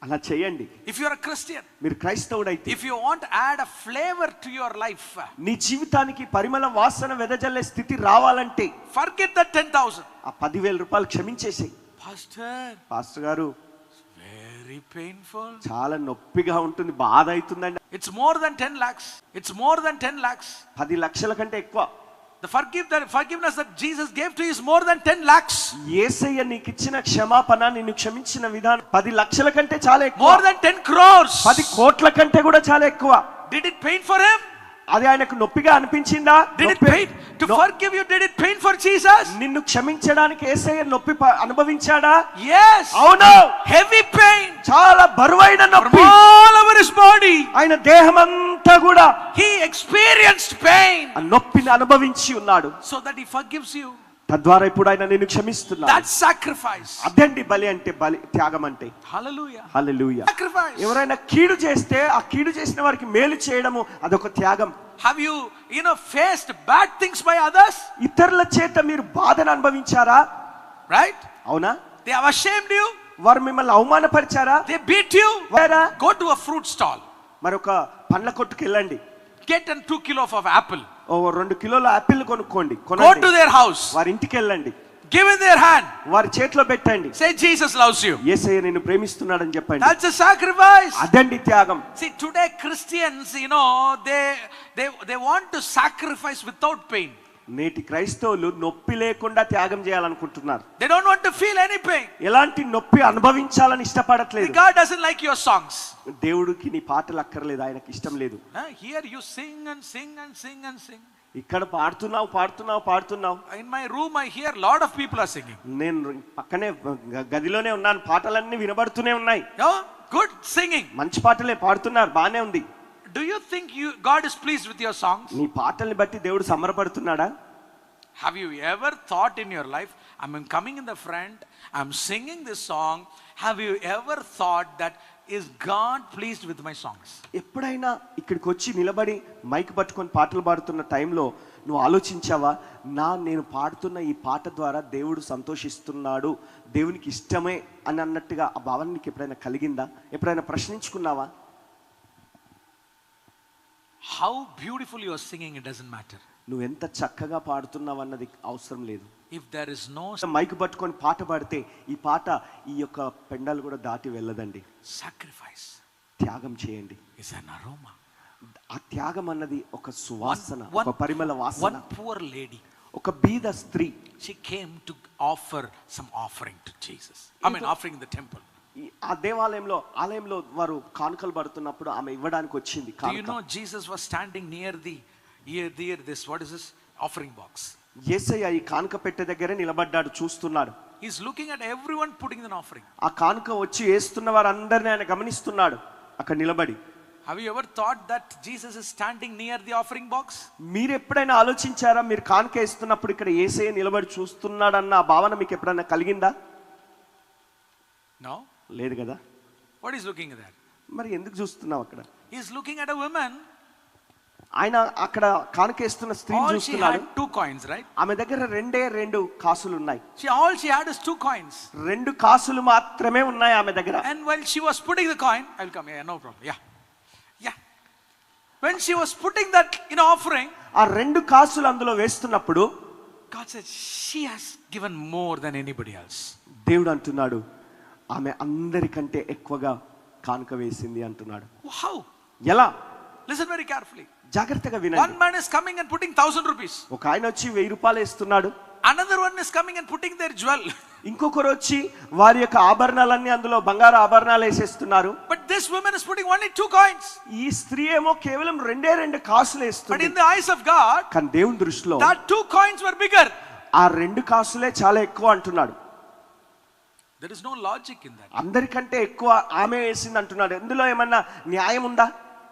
అలా చేయండి. If you are a Christian, మీరు క్రైస్తవుడైతే, if you want to add a flavor to your life, నీ జీవితానికి పరిమళ వాసన వెదజల్లే స్థితి రావాలంటే forget that 10,000. ఆ 10,000 రూపాయలు క్షమించేసేయి. పాస్టర్ గారు, very painful. చాలా నొప్పిగా ఉంటుంది, బాధ అవుతుందండి. It's more than 10 lakhs. It's more than 10 lakhs. 10 లక్షల కంటే ఎక్కువ. The forgiveness that Jesus gave to you is more than 10 lakhs. యేసయ్య నీకు ఇచ్చిన క్షమాపణ, నిన్ను క్షమించిన విధానం 10 లక్షల కంటే చాలా ఎక్కువ. More than 10 crores. 10 కోట్ల కంటే కూడా చాలా ఎక్కువ. Did it pain for him? అది ఆయనకు నొప్పిగా అనిపించిందా? Did it pain to forgive you? Did it pain for Jesus? నిన్ను క్షమించడానికి యేసయ్య నొప్పి అనుభవించాడా? Yes. అవును. Heavy pain. చాలా బరువైన నొప్పి. All over his body. ఆయన దేహమంతా కూడా He experienced pain. ఆ నొప్పిని అనుభవించి ఉన్నాడు. So that he forgives you. తద్వారా ఇప్పుడు ఆయన నిన్ను క్షమిస్తున్నాడు. That sacrifice. అదండి బలి అంటే, బలి త్యాగం అంటే. Hallelujah. హల్లెలూయా. Sacrifice. ఎవరైనా కీడు చేస్తే ఆ కీడు చేసిన వారికి మేలు చేయడము అదొక త్యాగం. Have you faced bad things by others? ఇతరుల చేత మీరు బాధను అనుభవించారా? Right? అవునా? They have ashamed you. వారు మిమ్మల్ని అవమానపరిచారా? They beat you. Go to a fruit stall. మరొక పండ్ల కొట్టుకు వెళ్ళండి. Get 2 kilos of apple. 2 కిలోల యాపిల్ కొనుక్కోండి. Go to their house. వారి ఇంటికి వెళ్ళండి. Give in their hand. వారి చేతిలో పెట్టండి. Say Jesus loves you. యేసయ్య నిన్ను ప్రేమిస్తున్నాడని చెప్పండి. That's a sacrifice. అదండి త్యాగం. See, today Christians, they want to sacrifice without pain. నేటి క్రైస్తవులు నొప్పి లేకుండా త్యాగం చేయాలనుకుంటున్నారు. They don't want to feel any pain. ఎలాంటి నొప్పి అనుభవించాలని ఇష్టపడట్లేదు. God doesn't like your songs. దేవుడికి నీ పాటలు అక్కర్లేదు, ఆయనకి ఇష్టం లేదు. Here you sing and sing and sing and sing. ఇక్కడ పాడుతున్నావు. In my room I hear lot of people are singing. నేను పక్కనే గదిలోనే ఉన్నాను, పాటలన్నీ వినబడుతూనే ఉన్నాయి. Good singing. మంచి పాటలే పాడుతున్నారు, బానే ఉంది. Do you think God is pleased with your songs? నీ పాటల్ని బట్టి దేవుడు సంబరపడుతున్నాడా? Have you ever thought in your life, I'm coming in the front, I'm singing this song, have you ever thought that is God pleased with my songs? ఎప్పుడైనా ఇక్కడికి వచ్చి నిలబడి mic పట్టుకొని పాటలు పాడుతున్న టైంలో నువ్వు ఆలోచించావా, నేను పాడుతున్న ఈ పాట ద్వారా దేవుడు సంతోషిస్తున్నాడు, దేవునికి ఇష్టమే అని అన్నట్టుగా ఆ భావన నీకు ఎప్పుడైనా కలిగిందా? ఎప్పుడైనా ప్రశ్నించుకున్నావా? How beautiful you are singing, it doesn't matter. నువ్వు ఎంత చక్కగా పాడుతున్నావు అన్నది అవసరం లేదు. If there is no mic పట్టుకొని పాట పాడితే ఈ పాట ఈ యొక్క పెండాలు కూడా దాటి వెళ్ళదండి. sacrifice, త్యాగం చేయండి. is an aroma. ఆ త్యాగం అన్నది ఒక సువాసన, ఒక పరిమళ వాసన. One poor lady, ఒక బీద స్త్రీ, she came to offer some offering to Jesus. Offering in the temple. ఆ ఆలయంలో వారు కానుకలు పడుతున్నప్పుడు ఆమె ఇవ్వడానికి వచ్చింది. Do you know Jesus was standing near this, what is this, offering box? యేసయ్య ఈ కానుక పెట్టె దగ్గరే నిలబడ్డాడు, చూస్తున్నాడు. He's looking at everyone putting an offering. ఆ కానుక వచ్చి వేస్తున్న వారందరిని ఆయన గమనిస్తున్నాడు అక్కడ నిలబడి. Have you ever thought that Jesus is standing near the offering box? మీరు ఎప్పుడైనా ఆలోచించారా, మీరు కానుక వేస్తున్నప్పుడు ఇక్కడ యేసయ్య నిలబడి చూస్తున్నాడన్న ఆ భావన మీకు ఎప్పుడైనా కలిగిందా? No. లేదు కదా. What is looking at that? మరి ఎందుకు చూస్తున్నావు అక్కడ? He is looking at a woman. ఆయన అక్కడ కానుకేస్తున్న స్త్రీని చూస్తున్నాడు. 2 coins, right? ఆమె దగ్గర 2 కాసులు ఉన్నాయి. All she had is 2 coins. 2 కాసులు మాత్రమే ఉన్నాయి ఆమె దగ్గర. And while she was putting the coin, I'll come here, no problem. Yeah. When she was putting that in offering, ఆ 2 కాసులు అందులో వేస్తున్నప్పుడు God said she has given more than anybody else. దేవుడు అంటున్నాడు, ఆమె అందరికంటే ఎక్కువగా కానుక వేసింది అంటున్నాడు. How? ఎలా? Listen very carefully. జాగ్రత్తగా వినండి. One man is coming and putting 1,000 rupees. ఒక ఆయన వచ్చి 1000 రూపాయలు వేస్తున్నాడు. Another one is coming and putting their jewel. ఇంకొకరు వచ్చి వారి యొక్క ఆభరణాలన్నీ అందులో బంగారు ఆభరణాలు వేసేస్తున్నారు. But this woman is putting only 2 coins. ఈ స్త్రీ ఏమో కేవలం 2 కాసులు వేస్తుంది. But in the eyes of God, కానీ దేవుని దృష్టిలో that 2 coins were bigger. ఆ 2 కాసులే చాలా ఎక్కువ అంటున్నాడు. There is no logic in that. అందరికంటే ఎక్కువ ఆమె వేసింది అంటున్నాడు. ఇందులో ఏమన్నా న్యాయం ఉందా?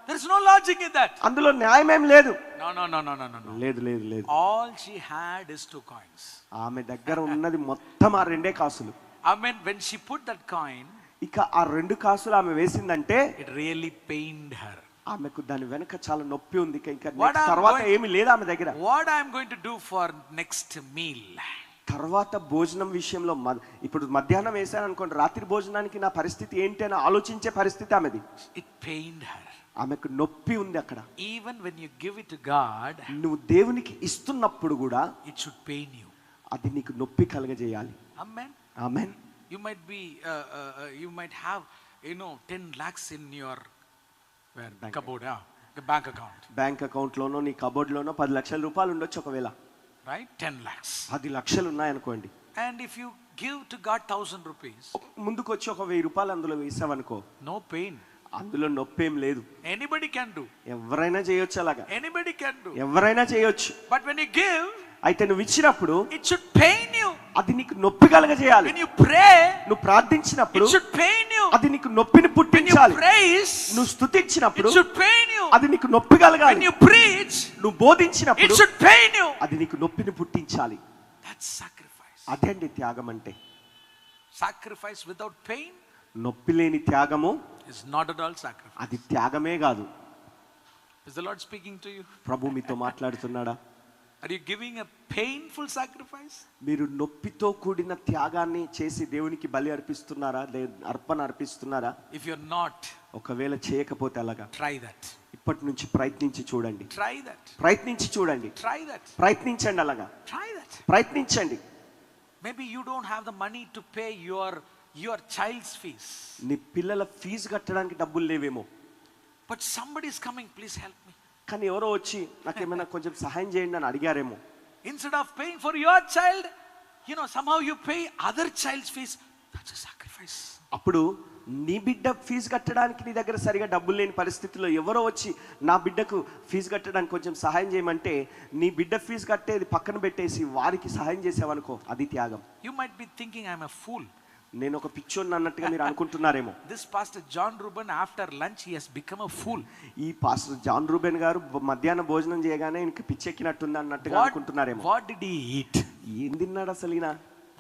There is no logic in that. అందులో న్యాయమేం లేదు. No. లేదు. All she had is 2 coins. ఆమె దగ్గర ఉన్నది మొత్తం ఆ 2 కాసులు. Amen. When she put that coin, ఇక ఆ 2 కాసులు ఆమె వేసిందంటే it really pained her. ఆమెకు దాని వెనక చాలా నొప్పి ఉంది. ఇంకా What I'm తర్వాత going- ఏమీ లేదు ఆమె దగ్గర. What I am going to do for next meal? తర్వాత భోజనం విషయంలో ఇప్పుడు మధ్యాహ్నం వేసాను అనుకోండి, రాత్రి భోజనానికి నా పరిస్థితి ఏంటి అని ఆలోచించే పరిస్థితి ఆమెది. It pained her. ఆమెకు నొప్పి ఉంది అక్కడ. Even when you give it to God, నువ్వు దేవునికి ఇస్తున్నప్పుడు కూడా it should pain you. అది నీకు నొప్పి కలగజేయాలి. Amen. Amen. You might be, you might have, 10 lakhs in your cupboard, the bank account. Bank account లోనో నీ కబోర్డ్ లోనో 10 లక్షల రూపాయలు ఉండొచ్చు ఒకవేళ. Right? 10 lakhs. 10 లక్షలు ఉన్నాయనుకోండి. And if you give to God 1,000 rupees, ముందుకు వచ్చి 1000 రూపాయలు అందులో వేసావనుకో, no pain. అందులో నొప్పేం లేదు. Anybody can do. ఎవరైనా చేయొచ్చు అలాగా. Anybody can do. ఎవరైనా చేయొచ్చు. But when you give, అయితే నువ్వు ఇచ్చినప్పుడు it should pain you. అది నీకు నొప్పి కలగజేయాలి. When you pray, నువ్వు ప్రార్థించినప్పుడు it should pain you. అది నీకు నొప్పిని When you పుట్టించాలి. praise, నువ్వు స్తుతించినప్పుడు it should pain you. అది నీకు నొప్పి When కలగాలి. you preach, నువ్వు it బోధించినప్పుడు should pain you. అది నీకు నొప్పిని పుట్టించాలి. That's sacrifice. అదే అండి త్యాగం అంటే. Sacrifice without pain నొప్పి లేని త్యాగము is not at all sacrifice. అది త్యాగమే కాదు. Is the Lord speaking to you? ప్రభు మీతో మాట్లాడుతున్నాడా? Are you giving a painful sacrifice? మీరు నొప్పితో కూడిన త్యాగాన్ని చేసి దేవునికి బలి అర్పిస్తున్నారా, అర్పణ అర్పిస్తున్నారా? If you're not, ఒకవేళ చేయకపోతే అలాగా try that. ఇప్పటి నుంచి ప్రయత్నించి చూడండి. Try that. ప్రయత్నించి చూడండి. Try that. ప్రయత్నించండి అలాగా. Try that. ప్రయత్నించండి. Maybe you don't have the money to pay your child's fees. నీ పిల్లల ఫీజు కట్టడానికి డబ్బులు లేవేమో, But somebody is coming, please help me. కానీ ఎవరో వచ్చి నాకేమైనా కొంచెం సహాయం చేయండి అని అడిగారేమో. Instead of paying for your child, somehow you pay other child's fees. That's a sacrifice. అప్పుడు నీ బిడ్డ ఫీజు కట్టడానికి నీ దగ్గర సరిగా డబ్బులు లేని పరిస్థితిలో ఎవరో వచ్చి నా బిడ్డకు ఫీజు కట్టడానికి కొంచెం సహాయం చేయమంటే నీ బిడ్డ ఫీజు కట్టేది పక్కన పెట్టేసి వారికి సహాయం చేసావనుకో, అది త్యాగం. You might be thinking I'm a fool. నేను ఒక పిచ్చోన్ని అన్నట్టుగా మీరు అనుకుంటున్నారేమో. This Pastor John Reuben, after lunch, he has become a fool. ఈ పాస్టర్ జాన్ రూబెన్ గారు మధ్యాహ్నం భోజనం చేయగానే ఇంక పిచ్చెక్కినట్టుంది అన్నట్టుగా అనుకుంటున్నారేమో. What did he eat? ఏం తిన్నాడు అసలు ఈయన?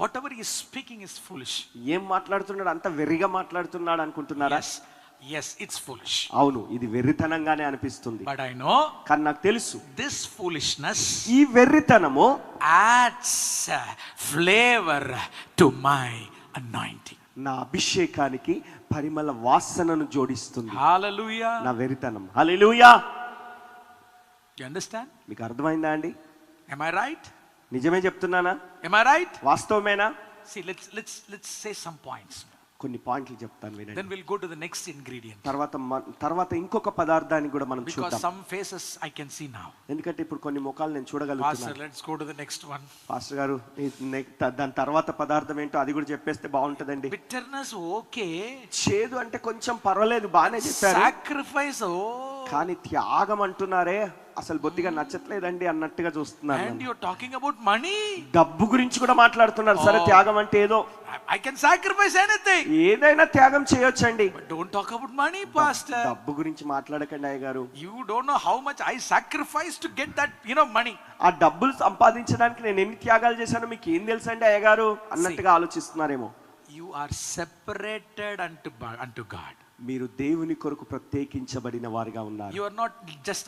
Whatever he is speaking is foolish. ఏం మాట్లాడుతున్నాడు, అంత వెర్రిగా మాట్లాడుతున్నాడు అనుకుంటున్నారా? Yes, it's foolish. అవును, ఇది వెర్రితనంగానే అనిపిస్తుంది. But I know, కానీ నాకు తెలుసు this foolishness ఈ వెర్రితనము adds flavor to my anointing. నా అభిషేకానికి పరిమళ వాసనను జోడిస్తుంది. Hallelujah. నా వెర్రితనం. హల్లెలూయా. You understand? మీకు అర్థమైందా అండి? Am I right? నిజమే చెప్తున్నానా? Am I right? వాస్తవమేనా? See, let's say some points. కొన్ని పాయింట్లు చెప్తాను వినండి. Then we'll go to the next ingredient. తర్వాత ఇంకొక పదార్థాన్ని కూడా మనం Because చూద్దాం. some faces I can see now. ఎందుకంటే ఇప్పుడు కొన్ని ముఖాలు నేను Pastor, చూడగలుగుతున్నాను. let's go to the next one. Pastor గారు దాని తర్వాత పదార్థం ఏంటో అది కూడా చెప్పేస్తే బాగుంటదండి. Bitterness, okay. చేదు అంటే కొంచెం పర్వాలేదు, బాగానే చెప్పారు. Sacrifice, oh. కానీ త్యాగం అంటున్నారే అసలు బొత్తిగా నచ్చట్లేదండి అన్నట్టుగా చూస్తున్నారు. And you're talking about money. డబ్బు గురించి కూడా మాట్లాడుతున్నారు. సరే, త్యాగం అంటే ఏదో I can sacrifice anything. ఏదైనా త్యాగం చేయొచ్చండి. But don't talk about money, Pastor. డబ్బు గురించి మాట్లాడకండి అయ్య గారు. You don't know how much I sacrificed to get that, money. ఆ డబ్బులు సంపాదించడానికి నేను ఎన్ని త్యాగాలు చేశానో మీకు ఏం తెలుసండి అయ్య గారు అన్నట్టుగా ఆలోచిస్తున్నారేమో. You are separated unto God. మీరు దేవుని కొరకు ప్రత్యేకించబడిన వారిగా ఉన్నారు. You are not just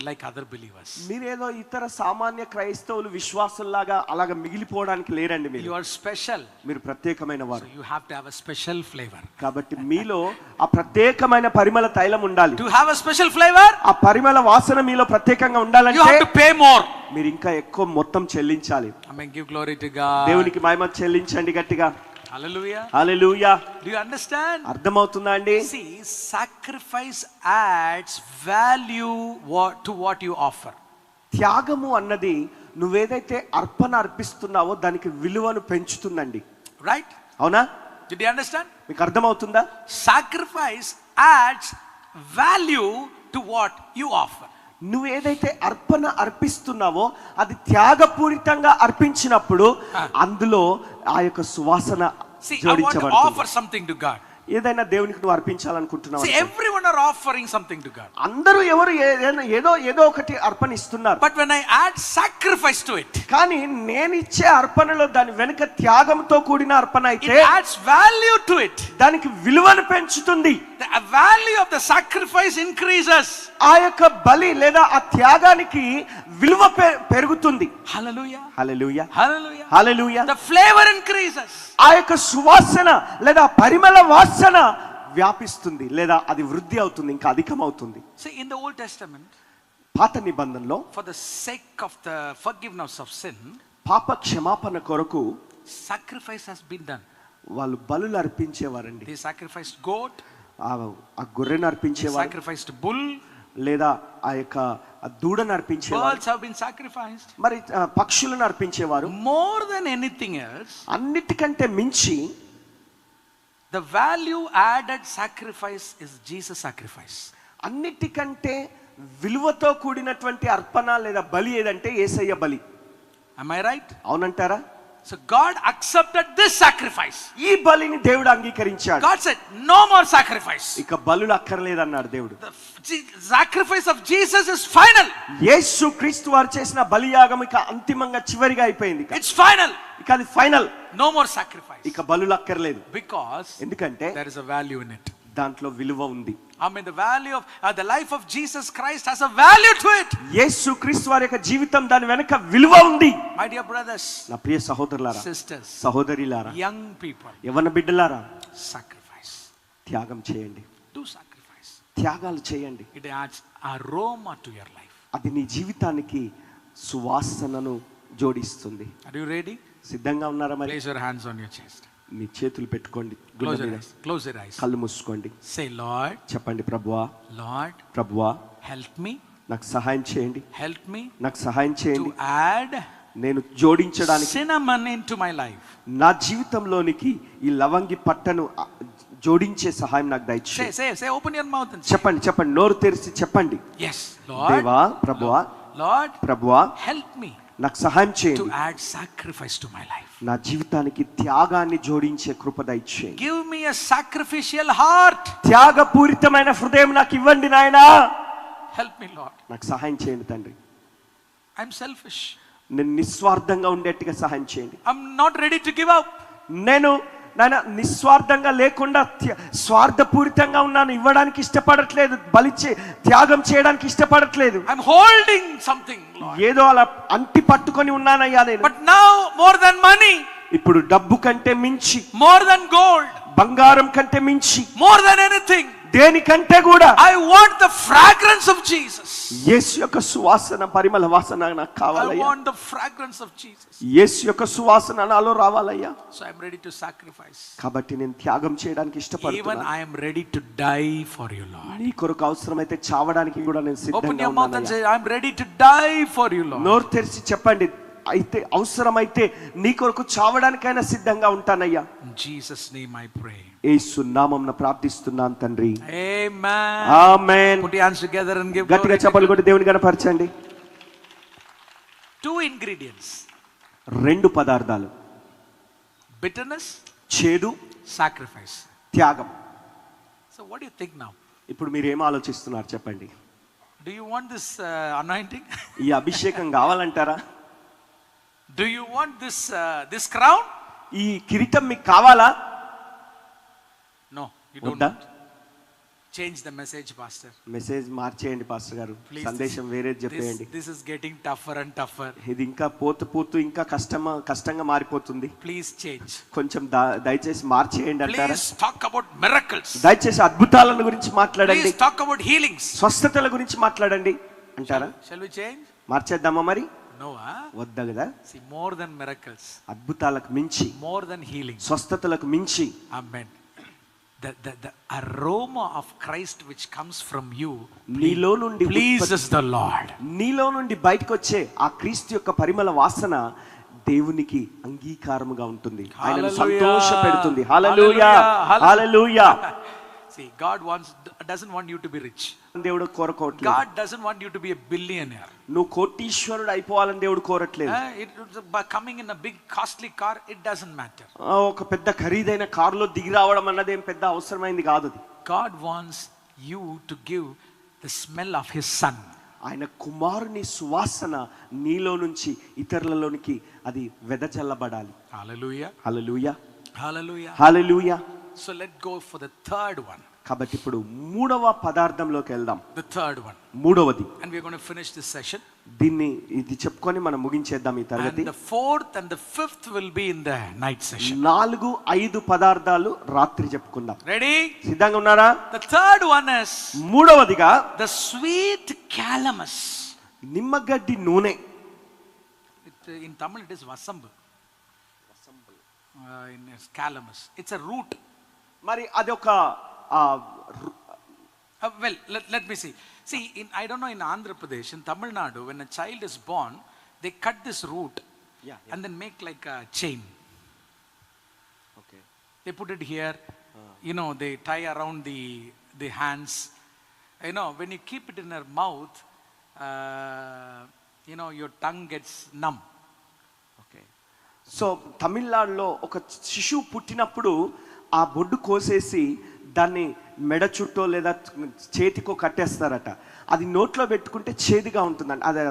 like other believers. మీరేదో ఇతర సామాన్య క్రైస్తవులు విశ్వాసుల్లాగా అలాగా మిగిలిపోవడానికి లేరండి. You are special. మీరు ప్రత్యేకమైన వారు. So you have to have a special flavor. కాబట్టి మీలో ఆ ప్రత్యేకమైన పరిమళ తైలం ఉండాలి. To have a special flavor, ఆ పరిమళ వాసన మీలో ప్రత్యేకంగా ఉండాలంటే you have to pay more. మీరు ఇంకా ఎక్కువ మొత్తం చెల్లించాలి. Amen. Give glory to God. దేవునికి మహిమ చెల్లించండి గట్టిగా. Hallelujah. Hallelujah. Do you understand? అర్థమవుతుందా అండి? See, sacrifice adds value to what you offer. త్యాగము అన్నది నువ్వేదైతే అర్పణ అర్పిస్తున్నావో దానికి విలువను పెంచుతుందండి. Right? అవునా? Did you understand? మీకు అర్థమవుతుందా? Sacrifice adds value to what you offer. నువ్వు ఏదైతే అర్పణ అర్పిస్తున్నావో అది త్యాగపూరితంగా అర్పించినప్పుడు అందులో ఆ యొక్క సువాసన See, I want to offer జోడించబడుతుంది. something to God. ఏదైనా దేవునికి నువ్వు అర్పించాలనుకుంటున్నావు See, everyone are offering something to God. అందరూ ఎవరు ఏదో ఒకటి అర్పణిస్తున్నారు. But when I add sacrifice to it, కానీ నేను ఇచ్చే అర్పణలో దాని వెనుక త్యాగంతో కూడిన అర్పణ it అయితే adds value to it. దానికి విలువను పెంచుతుంది. The value of the sacrifice increases. ఆ యొక్క బలి లేదా ఆ త్యాగానికి విలువ పెరుగుతుంది. Hallelujah. Hallelujah Hallelujah. Hallelujah. The flavor increases. ఆ యొక్క సువాసన లేదా పరిమళ వాసన వ్యాపిస్తుంది లేదా అది వృద్ధి అవుతుంది, ఇంకా అధికమవుతుంది. See, in the Old Testament, పాత నిబంధనలో for the sake of the forgiveness of sin, పాప క్షమాపణ కొరకు sacrifice has been done. వాళ్ళు బలులు అర్పించేవారండి. They sacrificed goat, ఆ గొర్రెను they అర్పించేవారు, sacrificed bull, లేదా ఆ యొక్క దూడను అర్పించేవారు, birds have been sacrificed. మరి పక్షులను అర్పించేవారు. More than anything else, అన్నిటికంటే మించి the value added sacrifice is Jesus sacrifice. అన్నిటికంటే విలువతో కూడినటువంటి అర్పణ లేదా బలి ఏదంటే యేసయ్య బలి. Am I right? అవునంటారా? So God accepted this sacrifice. ఈ బలిని దేవుడు అంగీకరించాడు. God said, no more sacrifice. ఇక బలులు అక్కర్లేదన్నాడు దేవుడు. The sacrifice of Jesus is final. యేసు క్రీస్తు వారు చేసిన బలియాగం ఇక అంతిమంగా చివరిగా అయిపోయింది. It's final. ఇక అది ఫైనల్. No more sacrifice. ఇక బలులు అక్కర్లేదు. Because ఎందుకంటే there is a value in it. దాంట్లో విలువ ఉంది. I mean, the value of the life of Jesus Christ has a value to it. యేసు క్రీస్తు వారి యొక్క జీవితం దాని వెనుక విలువ ఉంది. My dear brothers, నా ప్రియ సహోదరులారా, sisters, సహోదరిలారా, young people, యవ్వన బిడ్డలారా, sacrifice. త్యాగం చేయండి. Do sacrifice. త్యాగాలు చేయండి. It adds aroma to your life. అది నీ జీవితానికి సువాసనను జోడిస్తుంది. Are you ready? సిద్ధంగా ఉన్నారా? మరి Place your hands on your chest. మీ చేతులు పెట్టుకోండి. Close your eyes. Close your eyes. కళ్ళు మూసుకోండి. Say, Lord, చెప్పండి, ప్రభువా, Lord, ప్రభువా, help me. నాకు సహాయం చేయండి. Help me నాకు సహాయం చేయండి. to add నేను జోడించడానికి cinnamon into my life. నా జీవితంలోనికి ఈ లవంగి పట్టను జోడించే సహాయం నాకు దయచేయండి. Say, open your mouth and say. చెప్పండి, నోరు తెరిచి చెప్పండి. Yes, Lord. దేవా, ప్రభువా, Lord, ప్రభువా, help me నాకు సహాయం to చేయండి. add sacrifice to my life. నా జీవితానికి త్యాగాన్ని జోడించే కృప దయచేయండి. Give me a sacrificial heart. త్యాగపూరితమైన హృదయం నాకు ఇవ్వండి నాయనా. Help me, Lord. నాకు సహాయం చేయండి తండ్రి. I'm selfish. నేను నిస్వార్థంగా ఉండేట్టుగా సహాయం చేయండి. I'm not ready to give up. నేను నాయన నిస్వార్థంగా లేకుండా స్వార్థపూరితంగా ఉన్నాను, ఇవ్వడానికి ఇష్టపడట్లేదు, త్యాగం చేయడానికి ఇష్టపడట్లేదు. I'm holding something, Lord. ఏదో అలా అంటి పట్టుకొని ఉన్నానయ్యా నేను. But now more than money, ఇప్పుడు డబ్బు కంటే మించి, more than gold, బంగారం కంటే మించి, more than anything, దేనికంటే కూడా I want the fragrance of Jesus. యేసు యొక్క సువాసన, పరిమళ వాసన నాకు I కావాలయ్యా. want the fragrance of Jesus. యేసు యొక్క సువాసన నాలో రావాలయ్యా. So I'm ready to sacrifice. కాబట్టి నేను త్యాగం చేయడానికి Even ఇష్టపడుతున్నాను. I am ready to die for you, Lord. నీ కొరకు అవసరమైతే చావడానికి కూడా నేను Open సిద్ధంగా your mouth and ఉన్నానయ్యా. say, I'm ready to die for you, Lord. నోరు తెరిచి చెప్పండి, అయితే అవసరమైతే నీ కొరకు చావడానికైనా సిద్ధంగా ఉంటానయ్యా. In Jesus' name I pray. యేసు నామమున ప్రార్థిస్తున్నాను తండ్రి. Amen. Amen. Put your hands together and give గట్టిగా glory. చప్పట్లు కొట్టి దేవుని కనపరచండి. 2 ingredients. 2 పదార్థాలు, Bitterness, చేదు, sacrifice. త్యాగం. So what do you think now? ఇప్పుడు మీరు ఏం ఆలోచిస్తున్నారు చెప్పండి? Do you want this anointing? ఈ అభిషేకం కావాలంటారా? Do you want this crown? ఈ కిరీటం మీకు కావాలా? No, you don't. వద్దా? Want. Change the message, Pastor. Message మార్చేయండి పాస్టర్ గారు. Please, సందేశం వేరేది చెప్పేయండి. This is getting tougher and tougher. ఇది ఇంకా పోతూ ఇంకా కష్టంగా మారిపోతుంది. Please change. కొంచెం దయచేసి మార్చేయండి అంటారా? Please talk about miracles. దయచేసి అద్భుతాల గురించి మాట్లాడండి. Please talk about healings. స్వస్థతల గురించి మాట్లాడండి అంటారా? Shall we change? మార్చేద్దామా మరి? No, వద్దా కదా? See, more than miracles, అద్భుతాలకు మించి, more than healing. స్వస్థతలకు మించి, Amen. The aroma of Christ which comes from you నీలో నుండి pleases the Lord. నీలో నుండి బయటకు వచ్చే ఆ క్రీస్తు యొక్క పరిమళ వాసన దేవునికి అంగీకారముగా ఉంటుంది. ఆయనను Hallelujah. సంతోషపెడుతుంది. Hallelujah, Hallelujah. Hallelujah. See, God doesn't want you to be rich. దేవుడు కోరుకోవట్లేదు. God doesn't want you to be a billionaire. నువ్వు కోటీశ్వరుడు అయిపోవాలని దేవుడు కోరట్లేదు. By coming in a big costly car, it doesn't matter. ఒక పెద్ద ఖరీదైన కారులో దిగి రావడం అన్నది ఏం పెద్ద అవసరమైంది కాదు అది. God wants you to give the smell of his son. ఆయన కుమారుని సువాసన నీలో నుంచి ఇతరులలోనికి అది వెదజల్లబడాలి. Hallelujah. Hallelujah. Hallelujah. Hallelujah. So let's go for the third one. కాబట్టి ఇప్పుడు మూడవ పదార్థంలోకి వెళ్దాం. The third one. మూడవది. And we're going to finish this session. ఇది చెప్పుకొని మనం ముగించేద్దాం ఈ తరగతి. And the fourth and the fifth will be in the night session. 4-5 పదార్థాలు రాత్రి చెప్పుకుందాం. Ready? సిద్ధంగా ఉన్నారా? The third one is మూడవదిగా the sweet calamus. నిమ్మగడ్డి నూనె. In Tamil it is vasambu. In calamus. It's a root. మరి అది ఒక Well, let me see. See, I don't know, in Andhra Pradesh, in Tamil Nadu, when a child is born, they cut this root and then make like a chain. Okay. They put it here. You know, they tie around the hands. You know, when you keep it in your mouth, you know, your tongue gets numb. Okay. So, తమిళనాడులో ఒక శిశువు పుట్టినప్పుడు ఆ బొడ్డు కోసేసి దాన్ని మెడ చుట్టో లేదా చేతికో కట్టేస్తారట. అది నోట్లో పెట్టుకుంటే చేదుగా ఉంటుందంట. అది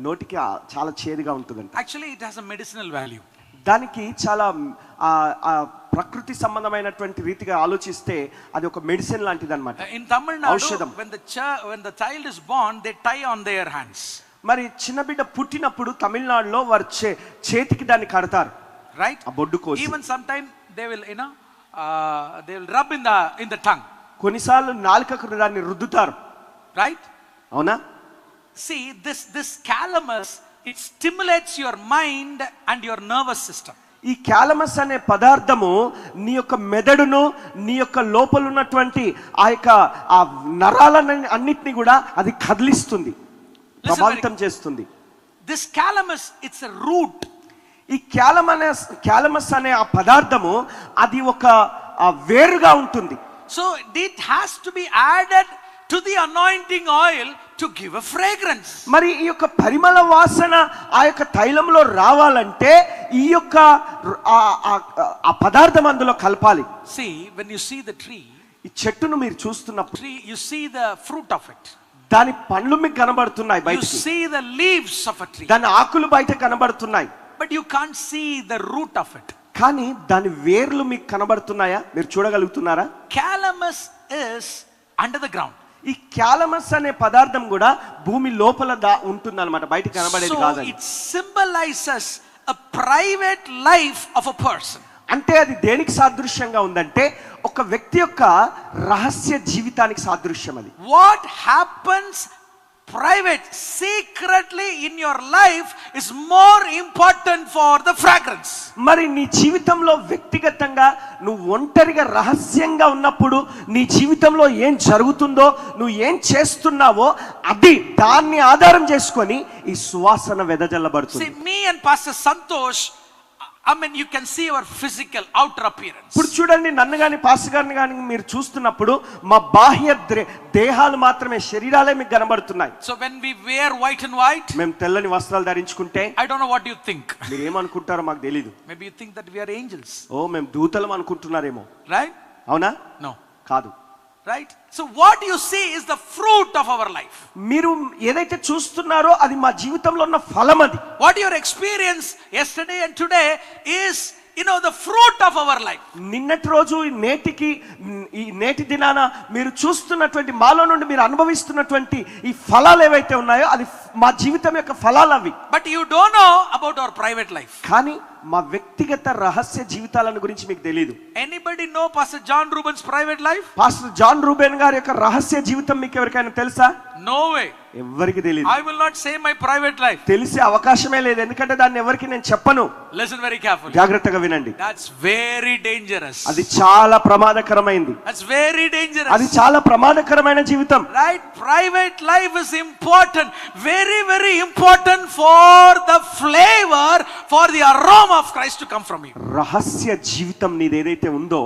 నోటికి చాలా చేదుగా ఉంటుందంట. Actually, it has a medicinal value. దానికి చాలా ప్రకృతి సంబంధమైనటువంటి రీతిగా ఆలోచిస్తే అది ఒక మెడిసిన్ లాంటిది అన్నమాట. In Tamil Nadu, when the child is born, they tie on their hands. మరి చిన్న బిడ్డ పుట్టినప్పుడు తమిళనాడులో వారు చేతికి దాన్ని కడతారు. Right? ఆ బొడ్డు కోసి. Even sometimes they will, you know, they will rub in the tongue. కొన్నిసార్లు నాలుకకు దాన్ని రుద్దుతారు. Right? అవునా? See, this calamus, it stimulates your mind and your nervous system. ఈ క్యాలమస్ అనే పదార్థము నీ యొక్క మెదడును నీ యొక్క లోపల ఉన్నటువంటి ఆ నరాలను అన్నిటిని కూడా అది కదిలిస్తుంది, ప్రభావితం చేస్తుంది. This calamus, it's a root. ఈ క్యాలమస్ అనే ఆ పదార్థము అది ఒక వేరుగా ఉంటుంది. So it has to be added to the anointing oil to give a fragrance. మరి ఈ యొక్క పరిమళ వాసన ఆ యొక్క తైలంలో రావాలంటే ఈ యొక్క ఆ పదార్థం అందులో కలపాలి. See, when you see the tree, ఈ చెట్టును మీరు చూస్తున్నప్పుడు you see the fruit of it. దాని పండ్లు మీకు కనబడుతున్నాయి బయటికి. You see the leaves of a tree. దాని ఆకులు బయట కనబడుతున్నాయి. But you can't see the root of it. కానీ దాని వేర్లు మీకు కనబడుతున్నాయా? మీరు చూడగలుగుతున్నారా? Calamus is under the ground. ఈ క్యాలమస్ అనే పదార్థం కూడా భూమి లోపల ఉంటుందన్నమాట, బయట కనబడేది కాదు. So it symbolizes a private life of a person. అంటే అది దేనికి సాదృశ్యంగా ఉందంటే ఒక వ్యక్తి యొక్క రహస్య జీవితానికి సాదృశ్యం అది. What happens private, secretly in your life is more important for the fragrance. మరి నీ జీవితంలో వ్యక్తిగతంగా నువ్వు ఒంటరిగా రహస్యంగా ఉన్నప్పుడు నీ జీవితంలో ఏం జరుగుతుందో, నువ్వు ఏం చేస్తున్నావో అది దాన్ని ఆధారం చేసుకొని ఈ సువాసన వెదజల్లబడుతుంది. See, me and Pastor Santosh, I mean, you can see our physical outer appearance. ఇప్పుడు చూడండి, నన్ను గాని పాస్టర్ గారిని గాని మీరు చూస్తున్నప్పుడు మా బాహ్య దేహాలు మాత్రమే, శరీరాలే మీకు కనబడుతున్నాయి. So when we wear white and white, మేము తెల్లని వస్త్రాలు ధరించుకుంటే I don't know what you think. మీరు ఏమనుకుంటారో మాకు తెలియదు. Maybe you think that we are angels. ఓ మేము దూతలం అనుకుంటున్నారేమో. Right? అవునా? No. కాదు. Right? So what you see is the fruit of our life. మీరు ఏదైతే చూస్తున్నారో అది మా జీవితంలో ఉన్న ఫలం అది. What your experience yesterday and today is, you know, the fruit of our life. నిన్నటి రోజు ఈ నేటి దినాన మీరు చూస్తున్నటువంటి మాలో నుండి మీరు అనుభవిస్తున్నటువంటి ఈ ఫలాలు ఏవైతే ఉన్నాయో అది మా జీవితం యొక్క ఫలాలు అవి. But you don't know about our private life. కానీ మా వ్యక్తిగత రహస్య జీవితాలను గురించి మీకు తెలియదు. Anybody know Pastor John Reuben's private life? Pastor John Reuben గారి యొక్క రహస్య జీవితం మీకు ఎవరికైనా తెలుసా? No way. ఎవరికి తెలియదు. I will not say my private life. తెలిసే అవకాశమే లేదు, ఎందుకంటే దాన్ని ఎవరికి నేను చెప్పను. Listen very carefully. జాగ్రత్తగా వినండి. That's very dangerous. అది చాలా ప్రమాదకరమైంది. That's very dangerous. అది చాలా ప్రమాదకరమైన జీవితం. Right? Private life is important, very very important for the flavor, for the aroma of Christ to come from you. రహస్య జీవితం నీదేదైతే ఉందో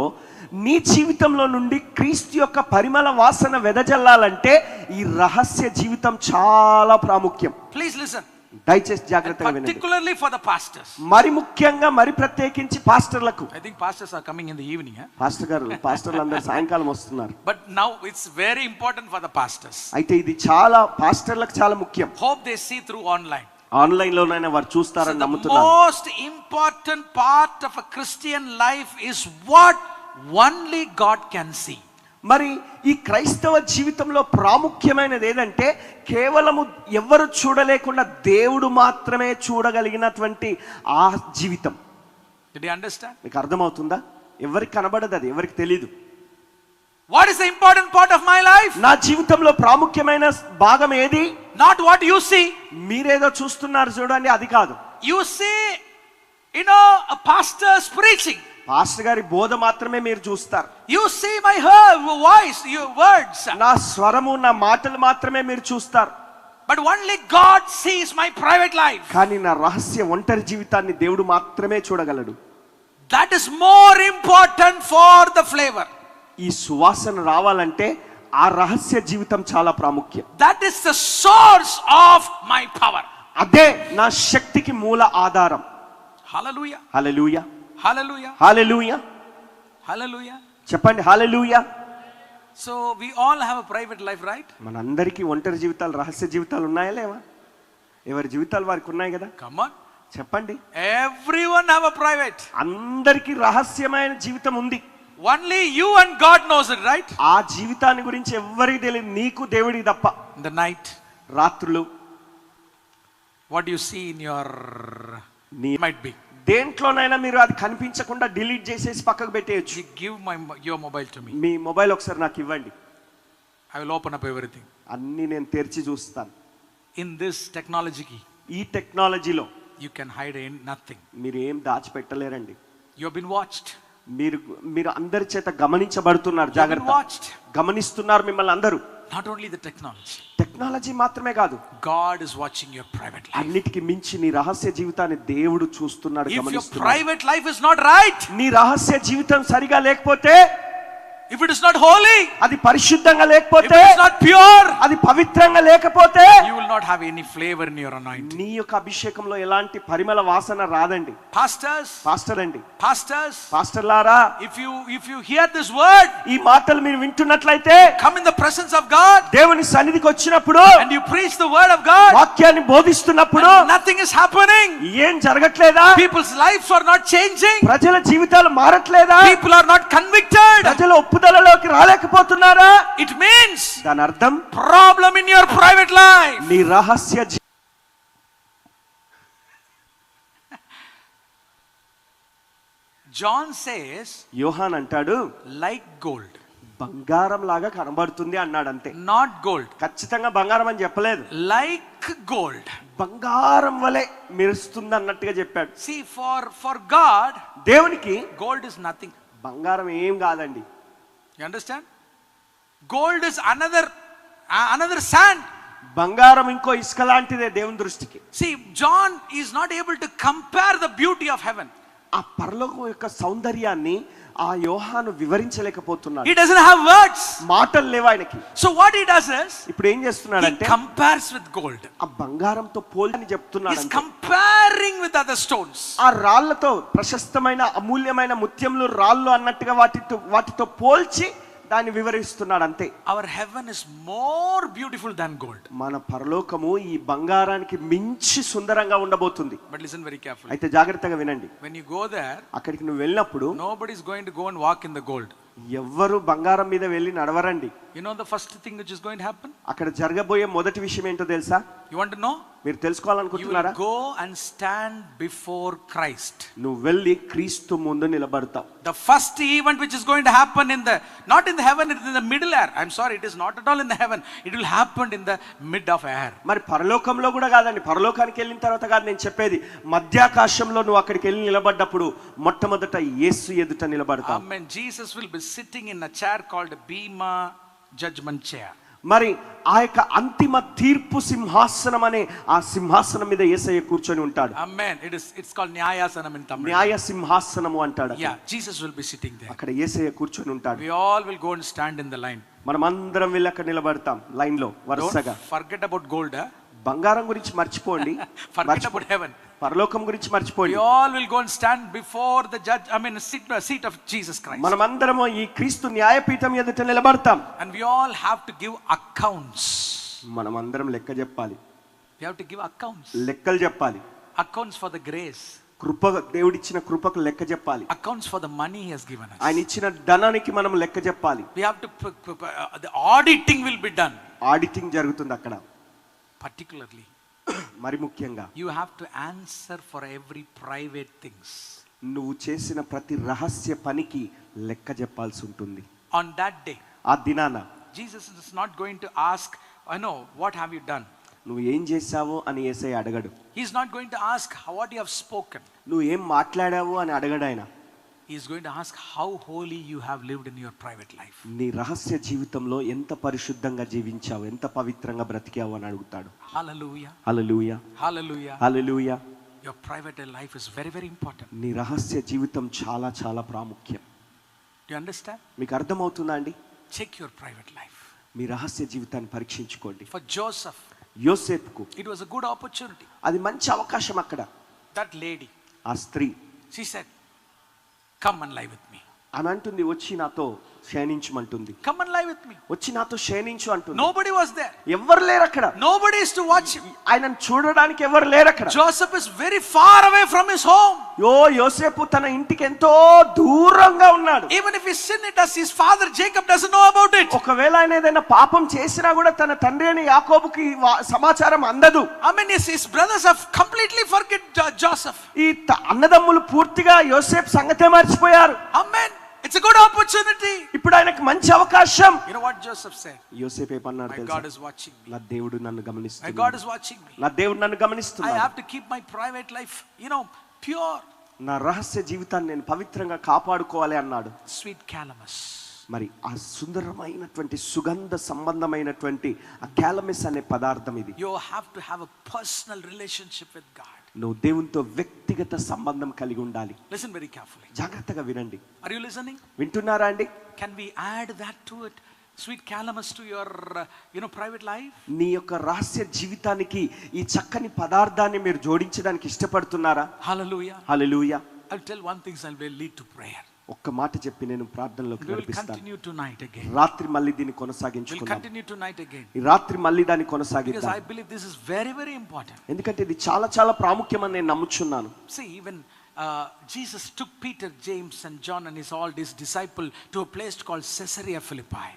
నీ జీవితంలో నుండి క్రీస్తు యొక్క పరిమళ వాసన వెదజల్లాలంటే ఈ రహస్య జీవితం చాలా ప్రాముఖ్యం. Please listen. దయచేసి జాగ్రత్తగా వినండి. Particularly for the pastors. మరి ముఖ్యంగా మరి ప్రత్యేకించి పాస్టర్లకు. I think pastors are coming in the evening. పాస్టర్లు అందరూ సాయంకాలం వస్తున్నారు. But now it's very important for the pastors. అయితే ఇది చాలా పాస్టర్లకు చాలా ముఖ్యం. Hope they see through online. Online లోనైనా వారు చూస్తారని The నమ్ముతున్నాను. most important part of a Christian life is what only God can see. మరి ఈ క్రైస్తవ జీవితంలో ప్రాముఖ్యమైనది ఏదంటే కేవలము ఎవరు చూడలేకుండా దేవుడు మాత్రమే చూడగలిగినటువంటి ఆ జీవితం. Did you understand? మీకు అర్థమవుతుందా? ఎవరికి కనబడదు, అది ఎవరికి తెలీదు. What is the important part of my life? నా జీవితంలో ప్రాముఖ్యమైన భాగం ఏది? Not what you see. మీరేదో చూస్తున్నారు చూడండి, అది కాదు. You see, a pastor's preaching. Pastor గారి బోధ మాత్రమే మీరు చూస్తారు. You see my voice, your words. నా స్వరము, నా మాటలు మాత్రమే మీరు చూస్తారు. But only God sees my private life. కానీ నా రహస్య ఒంటరి జీవితాన్ని దేవుడు మాత్రమే చూడగలడు. That is more important for the flavor. ఈ సువాసన రావాలంటే ఆ రహస్య జీవితం చాలా ప్రాముఖ్యం. That is the source of my power. అదే నా శక్తికి మూల ఆధారం. Hallelujah. హల్లెలూయా, Hallelujah. హల్లెలూయా. Hallelujah. చెప్పండి హల్లెలూయా. So we all have a private life, right? మనందరికీ ఒంటరి జీవితాలు, రహస్య జీవితాలు ఉన్నాయా లేవా? ఎవరి జీవితాలు వారికి ఉన్నాయి కదా. Come on. చెప్పండి. Everyone have a private. అందరికీ రహస్యమైన జీవితం ఉంది. Only you and God knows it, right? ఆ జీవితాన్ని గురించి ఎవ్వరికి తెలియదు, నీకు దేవుడికి తప్ప. In the night, రాత్రులు what you see in your might be. దేంట్లోనైనా మీరు అది కనిపించకుండా డిలీట్ చేసేసి పక్కకు పెట్టేయచ్చు. You give your mobile to me. Me mobile ఒకసారి నాకు ఇవ్వండి. I will open up everything. అన్ని నేను తెరిచి చూస్తాను. In this technology, ఈ టెక్నాలజీలో you can hide in nothing. మీరు ఏం దాచిపెట్టలేరండి. You have been watched. మీరు అందరి చేత గమనించబడుతున్నారు. జాగ్రత్త, watched. గమనిస్తున్నారు మిమ్మల్ని అందరూ. Not only the technology. Technology మాత్రమే కాదు, God is watching your private life. అన్నిటికి మించి నీ రహస్య జీవితాన్ని దేవుడు చూస్తున్నాడు, If your గమనిస్తున్నాడు. private life is not right, నీ రహస్య జీవితం సరిగా లేకపోతే, if it is not holy, అది పరిశుద్ధంగా if లేకపోతే, it is not pure, అది పవిత్రంగా లేకపోతే, you will not have any flavor in your anointing. నీ యొక్క అభిషేకంలో ఎలాంటి పరిమళ వాసన రాదండి. Pastors, పాస్టర్లారా, if you hear this word, ఈ మాటలు మీరు వింటున్నట్లయితే, come in the presence of God, దేవుని సన్నిధికి వచ్చినప్పుడు, and you preach the word of God, వాక్యాన్ని బోధిస్తున్నప్పుడు, and nothing is happening. ఏం జరగట్లేదా? People's lives are not changing. ప్రజల జీవితాలు మారట్లేదా? People are not convicted. ప్రజలు ఒప్పుదలలోకి రాలేకపోతున్నారా? It means దాని అర్థం problem in your private life. నీ రహస్య John says, యోహాన్ అంటాడు, like gold. బంగారం లాగా కనబడుతుంది అన్నాడు, అంతే. Not gold. ఖచ్చితంగా బంగారం అని చెప్పలేదు. Like gold. బంగారం వలె మెరుస్తుంది అన్నట్టుగా చెప్పాడు. See, for God, దేవునికి gold is nothing. బంగారం ఏం కాదండి. You understand? Gold is another sand. బంగారం ఇంకో ఇసుక లాంటిదే దేవుని దృష్టికి. See, John is not able to compare the beauty of heaven. ఆ పరలోకం యొక్క సౌందర్యాన్ని ఆ యోహాను వివరించలేకపోతున్నాడు. He doesn't have words. మాటలు లేవు ఆయనకి. So what he does is, ఇప్పుడు ఏం చేస్తున్నాడంటే, he compares with gold. ఆ బంగారంతో పోల్చి చెప్తున్నాడు. He's comparing with other stones. ఆ రాళ్లతో, ప్రశస్తమైన అమూల్యమైన ముత్యములు రాళ్ళు అన్నట్టుగా వాటితో పోల్చి దాన్ని వివరిస్తున్నాడు, అంతే. Our heaven is more beautiful than gold. మన పరలోకము ఈ బంగారానికి మించి సుందరంగా ఉండబోతుంది. But listen very carefully. అయితే జాగ్రత్తగా వినండి. When you go there, అక్కడికి నువ్వు వెళ్ళినప్పుడు nobody is going to go and walk in the gold. ఎవ్వరు బంగారం మీద వెళ్ళి నడవరండి. You know the first thing which is going to happen? అక్కడ జరగబోయే మొదటి విషయం ఏంటో తెలుసా? You want to know? మీరు You తెలుసుకోవాలనుకుంటున్నారా? will go and stand before Christ. నువ్వు వెళ్ళి క్రీస్తు ముందు నిలబడతావు. The first event which is going to happen not in the heaven, it is in the middle air. I'm sorry, it is not at all in the heaven. It will happen in the mid of air. మరి పరలోకంలో కూడా కాదండి. పరలోకానికి వెళ్ళిన తర్వాత కాదు నేను చెప్పేది. మధ్యాకాశంలో నువ్వు అక్కడికి వెళ్ళి నిలబడ్డప్పుడు మొట్టమొదట యేసు ఎదుట నిలబడతావు. Amen. Jesus will be sitting in a chair called Bema judgment chair. మరి ఆ యొక్క అంతిమ తీర్పు సింహాసనం అనే ఆ సింహాసనం మీద యేసయ్య కూర్చొని ఉంటాడు. Amen. It's called Nyayasanam in Tamil. న్యాయ సింహాసనము అంటాడు. Yeah, Jesus will be sitting there. అక్కడ యేసయ్య కూర్చొని ఉంటాడు. We all will go and stand in the line. మనమందరం వెళ్ళి అక్కడ నిలబడతాం లైన్ లో వరుసగా. Don't forget about gold, huh? బంగారం గురించి మర్చిపోండి, Forget about heaven. పరలోకం గురించి మర్చిపోండి. We all will go and stand before the judge, seat of Jesus Christ. మనమందరము ఈ క్రీస్తు న్యాయపీఠం ఎదుట నిలబడతాం. And we all have to give accounts. మనమందరం లెక్క చెప్పాలి. We have to give accounts. లెక్కలు చెప్పాలి. Accounts for the grace. కృప, దేవుడిచ్చిన కృపకు లెక్క చెప్పాలి. Accounts for the money he has given us. ఆయన ఇచ్చిన ధనానికి మనం లెక్క చెప్పాలి. We have to the auditing will be done. Auditing జరుగుతుంది అక్కడ. Particularly, మరి ముఖ్యంగా you have to answer for every private things. నువ్వు చేసిన ప్రతి రహస్య పనికి లెక్క చెప్పాల్సి ఉంటుంది. On that day, ఆ దినాన Jesus is not going to ask, I know, what have you done? నువ్వు ఏం చేశావు అని యేసయ్య అడగడు. He is not going to ask what you have spoken. నువ్వు ఏం మాట్లాడావు అని అడగడు ఆయన. He is going to ask how holy you have lived in your private life. నీ రహస్య జీవితంలో ఎంత పరిశుద్ధంగా జీవించావు, ఎంత పవిత్రంగా బ్రతికావు అని అడుగుతాడు. Hallelujah. Hallelujah, Hallelujah. Hallelujah. Your private life is very, very important. నీ రహస్య జీవితం చాలా చాలా ప్రాముఖ్యం. Do you understand? మీకు అర్థమవుతుందా అండి? Check your private life. మీ రహస్య జీవితాన్ని పరీక్షించుకోండి. For Joseph, యోసేపుకు it was a good opportunity. అది మంచి అవకాశం. అక్కడ That lady, ఆ స్త్రీ she said, come and lie with me. ఆమె అంటుంది, వచ్చి నాతో శయనించమంటుంది. Come and lie with me. వచ్చి నాతో శయనించు అంటుంది. Nobody was there. ఎవ్వరు లేరు అక్కడ. Nobody is to watch him. ఆయనను చూడడానికి ఎవరు లేరు అక్కడ. Joseph is very far away from his home. యోసేపు తన ఇంటికి ఎంతో దూరంగా ఉన్నాడు. Even if he sinned, it does his father Jacob doesn't know about it. ఒకవేళ ఆయన ఏదైనా పాపం చేసినా కూడా తన తండ్రి అయిన యాకోబుకి సమాచారం అందదు. I mean, his brothers have completely forget Joseph. ఈ అన్నదమ్ములు పూర్తిగా యోసేపు సంగతే మర్చిపోయారు. Amen. It's a good opportunity. ఇప్పుడు ఆయనకు మంచి అవకాశం. You know what Joseph said? యోసేపు ఏమన్నాడు My తెలుసా? God is watching me. నా దేవుడు నన్ను My గమనిస్తున్నాడు. God is watching me. నా దేవుడు నన్ను I గమనిస్తున్నాడు. have to keep my private life, pure. నా రహస్య జీవితాన్ని నేను పవిత్రంగా కాపాడుకోవాలి అన్నాడు. Sweet calamus. మరి ఆ సుందరమైనటువంటి సుగంధ సంబంధమైనటువంటి ఆ క్యాలమిస్ అనే పదార్థం ఇది. You have to have a personal relationship with God. నువ్వు దేవునితో వ్యక్తిగత సంబంధం కలిగి ఉండాలి. Listen very carefully. జాగ్రత్తగా వినండి. Are you listening? వింటున్నారా అండి? Can we add that to it? Sweet calamus to your private life? నీ యొక్క రహస్య జీవితానికి ఈ చక్కని పదార్థాన్ని మీరు జోడించడానికి ఇష్టపడుతున్నారా? Hallelujah. Hallelujah. I'll tell one thing, I will lead to prayer. ఒక్క మాట చెప్పి నేను ప్రార్థనలోకి We will నడిపిస్తాను. continue tonight again. రాత్రి మళ్ళీ దీన్ని We'll కొనసాగించుకుందాం. continue tonight again. ఈ రాత్రి మళ్ళీ దాన్ని Because కొనసాగిద్దాం. I believe this is very, very important. ఎందుకంటే ఇది చాలా చాలా ప్రాముఖ్యమని నేను నమ్ముచున్నాను. See, when Jesus took Peter, James and John and his disciple to a place called Caesarea Philippi.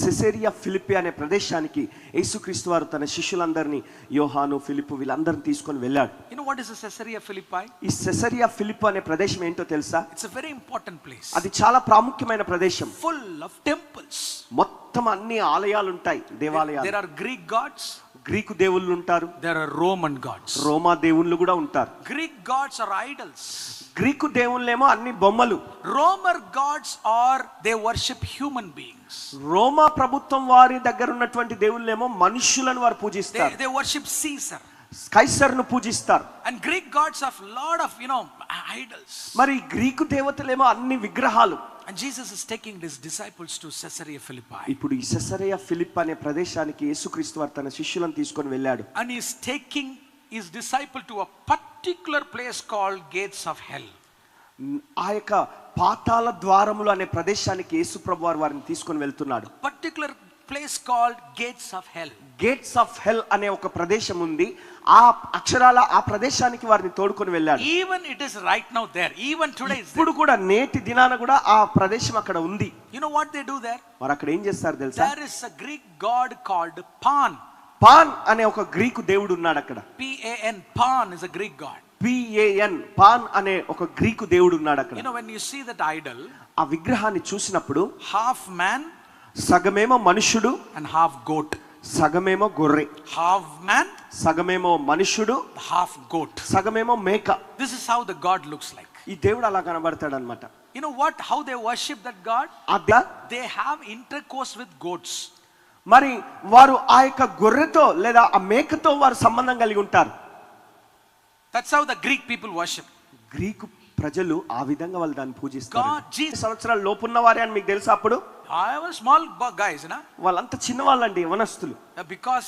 సెసేరియా Philippi అనే ప్రదేశానికి యేసుక్రీస్తు వారు తన శిష్యులందరినీ, యోహాను, ఫిలిప్పు వీళ్ళందరిని తీసుకొని వెళ్ళాడు. You know what is the Caesarea Philippi? ఈ సెసేరియా ఫిలిప్పు అనే ప్రదేశం ఏంటో తెలుసా? It's a very important place. అది చాలా ప్రాముఖ్యమైన ప్రదేశం. Full of temples. మొత్తం అన్ని ఆలయాలు ఉంటాయి, దేవాలయాలు. There are Greek gods. Greek దేవుళ్ళు ఉంటారు. There are Roman gods. రోమా దేవుళ్ళు కూడా ఉంటారు. Greek gods are idols. Greek దేవుళ్ళేమో అన్ని బొమ్మలు. Roman gods are, they worship human beings. రోమా ప్రభుత్వం వారి దగ్గర ఉన్నటువంటి దేవుళ్ళేమో మనుషులను వారు పూజిస్తారు. They worship Caesar. కైసర్ను పూజిస్తారు. And Greek gods have lot of idols. మరి గ్రీకు దేవతలేమో అన్ని విగ్రహాలు. And Jesus is taking his disciples to Caesarea Philippi. ఇప్పుడు ఈ సెసరియా ఫిలిప్ అనే ప్రదేశానికి యేసుక్రీస్తు వారు తన శిష్యులను తీసుకొని వెళ్ళాడు. And he is taking his disciple to a particular place called Gates of Hell. ఆ యొక్క పాతాళ ద్వారములు అనే ప్రదేశానికి యేసు ప్రభువారు వారిని తీసుకొని వెళ్తున్నాడు. Particular place called Gates of Hell. Gates of హెల్ అనే ఒక ప్రదేశం ఉంది. ఆ అక్షరాల ఆ ప్రదేశానికి వారిని తోడుకొని వెళ్ళాడు. Even it is right now there. Even today is ఇప్పుడు కూడా నేటి దినాన కూడా ఆ ప్రదేశం అక్కడ ఉంది. You know what they do there? మరి అక్కడ ఏం చేస్తారు తెలుసా? There is a Greek god called Pan. Pan అనే ఒక గ్రీకు దేవుడు ఉన్నాడు అక్కడ. Pan. Pan is a Greek god. Pan, pan అనే ఒక గ్రీకు దేవుడు ఉన్నాడు అక్కడ. You know, when you see that idol, ఆ విగ్రహాన్ని చూసినప్పుడు half man సగమేమో మనుషుడు and half goat. సగమేమో గొర్రె. Half man, సగమేమో మనుషుడు, half goat. సగమేమో మేక. This is how the god looks like. ఈ దేవుడు అలా కనబడతాడు అన్నమాట. You know what? How they worship that god? అట్లా They have intercourse with goats. మరి వారు ఆ యొక్క గొర్రెతో లేదా ఆ మేకతో వారు సంబంధం కలిగి ఉంటారు. That's how the Greek people worship. Greek ప్రజలు ఆ విధంగా వాళ్ళు దాన్ని పూజిస్తారు. God, Jesus. సంవత్సరాల లోపున్న వారే అని మీకు తెలుసా? అప్పుడు I was small guys, you know. వాళ్ళంతా చిన్నవాళ్ళండి, యవనస్తులు. Because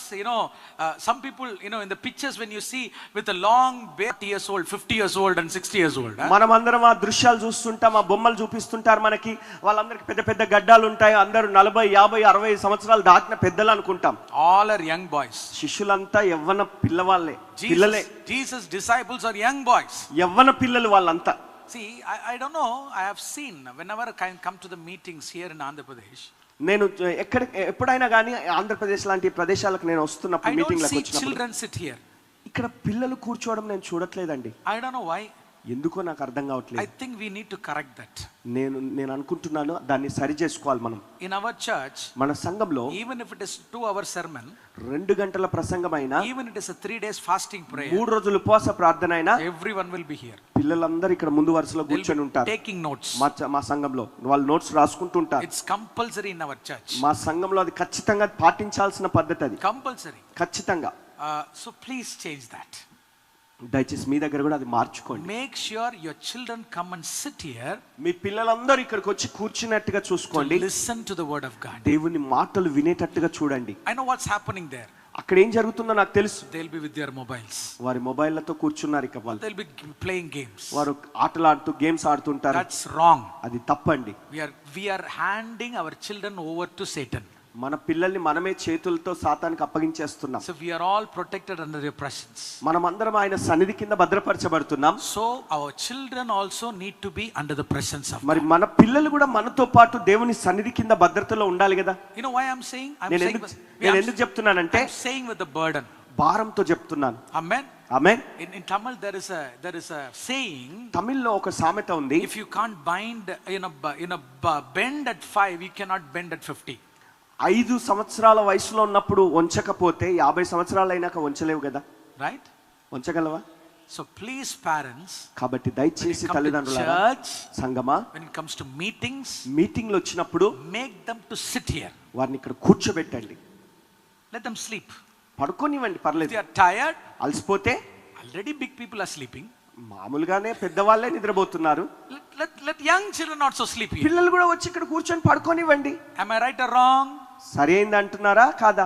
some people, in the pictures when you see with a long beard, 30 years old, 50 years old and 60 years old. మనమందరం ఆ దృశ్యాలు చూస్తుంటాం, ఆ బొమ్మలు చూపిస్తుంటారు మనకి. వాళ్ళందరికి పెద్ద పెద్ద గడ్డాలు ఉంటాయి. అందరూ 40, 50, 60 సంవత్సరాలు దాటిన పెద్దలు అనుకుంటాం. All are young boys. శిష్యులంతా యవ్వన పిల్లవాళ్ళే, పిల్లలే. Jesus disciples are young boys. యవ్వన పిల్లలు వాళ్ళంతా. See, I don't know, I have seen whenever I come to the meetings here in Andhra Pradesh. నేను ఎప్పుడైనా కానీ ఆంధ్రప్రదేశ్ లాంటి ప్రదేశాలకు నేను వస్తున్నప్పుడు I don't మీటింగ్లకు see వచ్చినప్పుడు children sit here. ఇక్కడ పిల్లలు కూర్చోవడం నేను చూడట్లేదండి. I don't know why. ఎందుకో నాకు అర్థం I కావట్లేదు. think we need to correct that. నేను అనుకుంటున్నాను దాన్ని సరి చేసుకోవాలి మనం. In our church, మన సంఘంలో even if it is 2-hour sermon, 2 గంటల ప్రసంగం అయినా, even it is a 3 days fasting prayer, 3 రోజులు ఉపవాస ప్రార్థన అయినా, everyone will be here. పిల్లలందరూ ఇక్కడ ముందు వరుసలో కూర్చొని ఉంటారు. Taking notes. మా సంఘంలో వాళ్ళు నోట్స్ రాసుకుంటూ ఉంటారు. It's compulsory in our church. మా సంఘంలో అది ఖచ్చితంగా పాటించాల్సిన పద్ధతి అది. Compulsory. ఖచ్చితంగా. So please change that. దయచేసి మీ దగ్గర కూడా అది మార్చుకోండి. Make sure your children come and sit here. మీ పిల్లలందరూ ఇక్కడికి వచ్చి కూర్చున్నట్టుగా చూసుకోండి. Listen to the word of God. దేవుని మాటలు వినేటట్టుగా చూడండి. I know what's happening there. అక్కడ ఏం జరుగుతుందో నాకు తెలుసు. They'll be with their mobiles. వారి మొబైల్లతో కూర్చున్నారు ఇక వాళ్ళు. They'll be playing games. వారు ఆటలు ఆడుతూ గేమ్స్ ఆడుతుంటారు. That's wrong. అది తప్పండి. We are handing our children over to Satan. మన పిల్లల్ని మనమే చేతులతో సాతానికి అప్పగించేస్తున్నాం. So we are all protected under your presence. మనమందరం ఆయన సన్నిధి కింద భద్రపరచబడుతున్నాం. So our children also need to be under the presence of God. మరి మన పిల్లలు కూడా మనతో పాటు దేవుని సన్నిధి కింద భద్రతలో ఉండాలి కదా. You know why I'm saying? నేను ఎందుకు చెప్తున్నానంటే, I'm saying with the burden. భారంతో చెప్తున్నాను. Amen. Amen. In Tamil there is a saying. తమిళ్లో ఒక సామెత ఉంది. If you can't bend at 5, you cannot bend at 50. 5 సంవత్సరాల వయసులో ఉన్నప్పుడు వంచకపోతే 50 సంవత్సరాలు అయినాక వంచలేవు కదా. Right? వంచగలవా? So please parents, కాబట్టి దయచేసి తల్లిదండ్రులారా, సంగమా, when it comes to meetings, మీటింగ్లు వచ్చినప్పుడు make them to sit here. వారిని ఇక్కడ కూర్చోబెట్టండి. Let them sleep. పడుకోనివ్వండి, పర్లేదు. If they are tired, అలసిపోతే, already big people are sleeping. మామూలుగానే పెద్దవాళ్ళే నిద్రపోతున్నారు. Let young children also sleep here. పిల్లలు కూడా వచ్చి ఇక్కడ కూర్చొని పడుకోనివ్వండి. Am I right or wrong? సరైంది అంటున్నారా కాదా?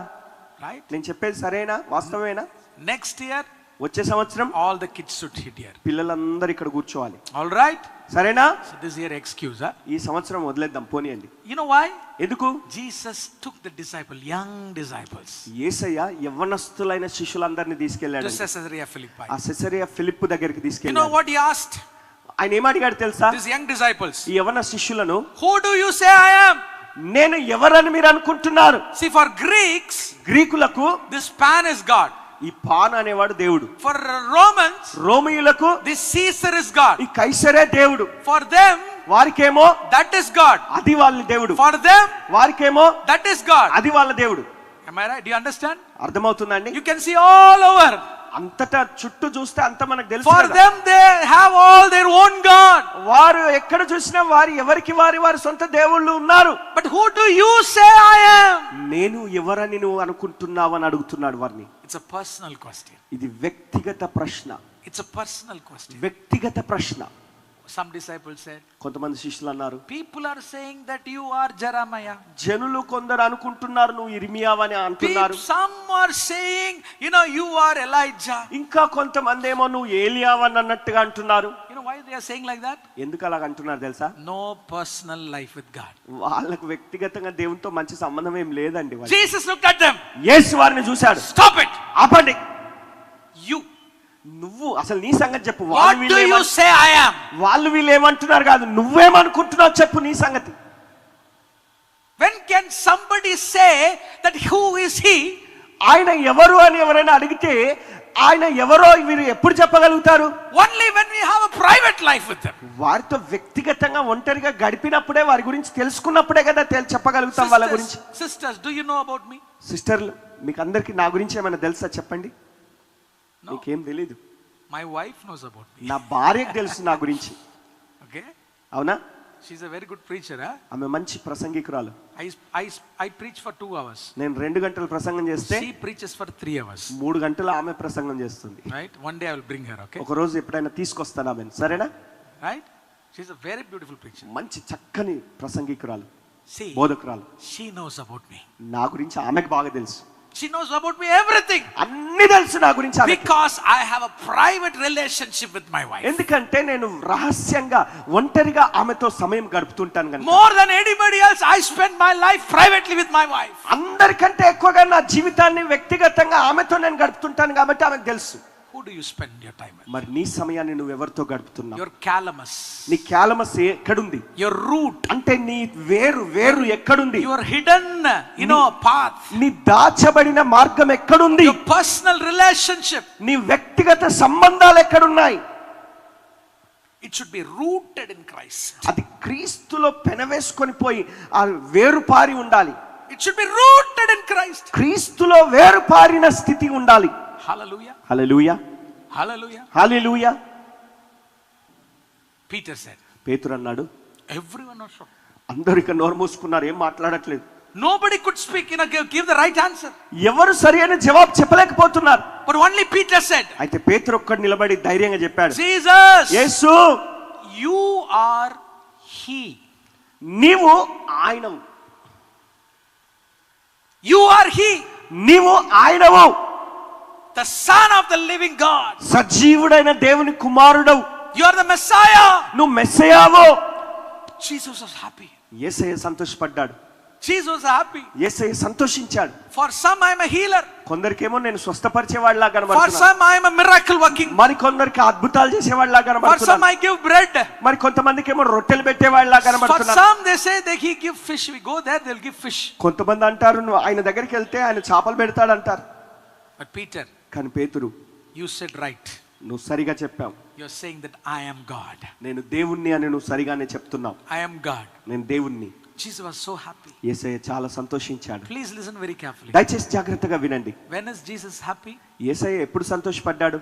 Right? నేను చెప్పేది సరేనా, వాస్తవేనా? Next year, వచ్చే సంవత్సరం all the kids should sit here. పిల్లలందరూ ఇక్కడ కూర్చోవాలి. All right? సరేనా? So this year excuse, huh? ఈ సంవత్సరం వదిలేద్దాం, పోనీయండి. You know why? ఎందుకు? Jesus took the young disciples. యేసయ్య యవ్వనస్తులైన శిష్యులందరిని తీసుకెళ్ళాడు. To Caesarea Philippi. ఆ సెసరియా ఫిలిప్పు దగ్గరికి You know తీసుకెళ్ళాడు. what he asked? ఆయన ఏమడిగాడు తెలుసా? These young disciples. ఈ యవ్వన శిష్యులను, Who do you say I am? నేను ఎవరని మీరు అనుకుంటున్నారు? See, for Greeks, గ్రీకులకు this pan is God. ఈ పాన్ అనేవాడు దేవుడు. For Romans, రోమియులకు this Caesar is God. ఈ కైసరే దేవుడు. For them, వారికేమో that is God. అది వాళ్ళ దేవుడు. For them, వారికేమో that is God. అది వాళ్ళ దేవుడు. Am I right? Do you understand? అర్థమవుతుందండి? You can see all over. అంతటా చుట్టూ చూస్తే అంత మనకు తెలుసు For కదా. them, they have all their own God. వారు ఎక్కడ చూసినా ఎవరికి వారి సొంత దేవుళ్ళు ఉన్నారు. But who do you say I am? నేను ఎవరని నువ్వు అనుకుంటున్నావు అని అడుగుతున్నాడు వారిని. It's a personal question. ఇది వ్యక్తిగత ప్రశ్న. It's a personal question. వ్యక్తిగత ప్రశ్న. Some disciples said, కొంతమంది శిష్యులు అన్నారు, people are saying that you are Jeremiah. జనులు కొందరు అనుకుంటున్నారు నువ్వు ఇర్మియావని అంటున్నారు. Some are saying, you are Elijah. ఇంకా కొంతమంది ఏమో నువ్వు ఏలియావని అన్నట్టుగా అంటున్నారు. You know why they are saying like that? ఎందుకు అలాగ అంటున్నారు తెలుసా? No personal life with God. వాళ్ళకు వ్యక్తిగతంగా దేవునితో మంచి సంబంధం ఏం లేదండి. Jesus looked at them. యేసు వారిని చూశాడు. Stop it. ఆపండి. You. నువ్వు అసలు నీ సంగతి చెప్పు. What do you say I am? వాళ్ళు వీళ్ళు ఏమంటున్నారు కాదు, నువ్వేమనుకుంటున్నావు చెప్పు నీ సంగతి. When can somebody say that who is he? ఆయన ఎవరు అని ఎవరైనా అడిగితే ఆయన ఎవరో వీరు ఎప్పుడు చెప్పగలుగుతారు? Only when we have a private life with them. వారితో వ్యక్తిగతంగా ఒంటరిగా గడిపినప్పుడే వారి గురించి తెలుసుకున్నప్పుడే కదా చెప్పగలుగుతాం వాళ్ళ గురించి. Sisters, do you know about me? సిస్టర్లు, మీకు అందరికి నా గురించి ఏమైనా తెలుసా చెప్పండి. నీకేం తెలీదు. My wife knows about me. నా భార్యకు తెలుసు నా గురించి. Okay? అవునా? She's a very good preacher, huh? ఆమె మంచి ప్రసంగికురాలు. I preach for 2 hours. నేను 2 గంటలు ప్రసంగం చేస్తే She preaches for 3 hours. 3 గంటలు ఆమె ప్రసంగం చేస్తుంది. Right? One day I will bring her, okay? ఒక రోజు ఎప్పుడైనా తీసుకొస్తాను ఆమెను, సరేనా? Right? She's a very beautiful preacher. మంచి చక్కని ప్రసంగికురాలు, See, బోధకురాలు. she knows about me. నా గురించి ఆమెకు బాగా తెలుసు. She knows about me everything. అన్ని తెలుసు నా గురించి ఆమెకు. Because I have a private relationship with my wife. ఎందుకంటే నేను రహస్యంగా ఒంటరిగా ఆమెతో సమయం గడుపుతుంటాను కనుక. More than anybody else, I spend my life privately with my wife. అందరికంటే ఎక్కువగా నా జీవితాన్ని వ్యక్తిగతంగా ఆమెతో నేను గడుపుతుంటాను కాబట్టి ఆమెకు తెలుసు. Who do you spend your time with? మరి నీ సమయాన్ని నువ్వు ఎవరితో గడుపుతున్నావు? Your calamus. నీ క్యాలమస్ ఎక్కడుంది? Your root. అంటే నీ వేరు ఎక్కడుంది? Your hidden, path. నీ దాచబడిన మార్గం ఎక్కడుంది? Your personal relationship. నీ వ్యక్తిగత సంబంధాలు ఎక్కడున్నాయి? It should be rooted in Christ. అది క్రీస్తులో పెనవేసుకొని పోయి ఆ వేరు పారి ఉండాలి. It should be rooted in Christ. క్రీస్తులో వేరు పారిన స్థితి ఉండాలి. Hallelujah. హల్లెలూయా, Hallelujah. హల్లెలూయా. Peter said. పేతురు అన్నాడు, Everyone was shocked. అందరూ ఇక నోరు మూసుకున్నారు, ఏం మాట్లాడట్లేదు. Nobody could speak, give the right answer. ఎవరు సరైన జవాబు చెప్పలేకపోతున్నారు. But only Peter said. అయితే పేతురు ఒక్కడు నిలబడి ధైర్యంగా చెప్పాడు, Jesus, Yesu, you are he. నీవు ఆయనవు. You are he. నీవు ఆయనవు. The son of the living God. సజీవుడైన దేవుని కుమారుడవు. You are the Messiah. నువ్వు మెస్సయావు. Jesus was happy. Yesayya సంతోషపడ్డాడు. Jesus was happy. యేసయ్య సంతోషించాడు. For some I am a healer. కొందరికేమో నేను స్వస్థపరిచేవాడిలా For కనబడుతున్నాను. some I am a miracle working. మరి కొందరికి అద్భుతాలు చేసేవాడిలా For some కనబడుతున్నాను. I give bread. మరి కొంతమందికేమో రొట్టెలు పెట్టేవాడిలా For కనబడుతున్నాను. some they say he give fish. We go there, they'll give fish. కొంతమంది అంటారు నువ్వు ఆయన దగ్గరికి వెళ్తే ఆయన చేపలు పెడతాడు అంటారు. But Peter, కానీ పేతురు, you said right. నువ్వు సరిగా చెప్పావు. You're saying that I am God. నేను దేవుణ్ణి అని నువ్వు సరిగానే చెప్తున్నావు. I am God. నేను దేవుణ్ణి. Jesus was so happy. యేసయ్య చాలా సంతోషించాడు. Please listen very carefully. దయచేసి జాగ్రత్తగా వినండి. When is Jesus happy? యేసయ్య ఎప్పుడు సంతోషపడ్డాడు?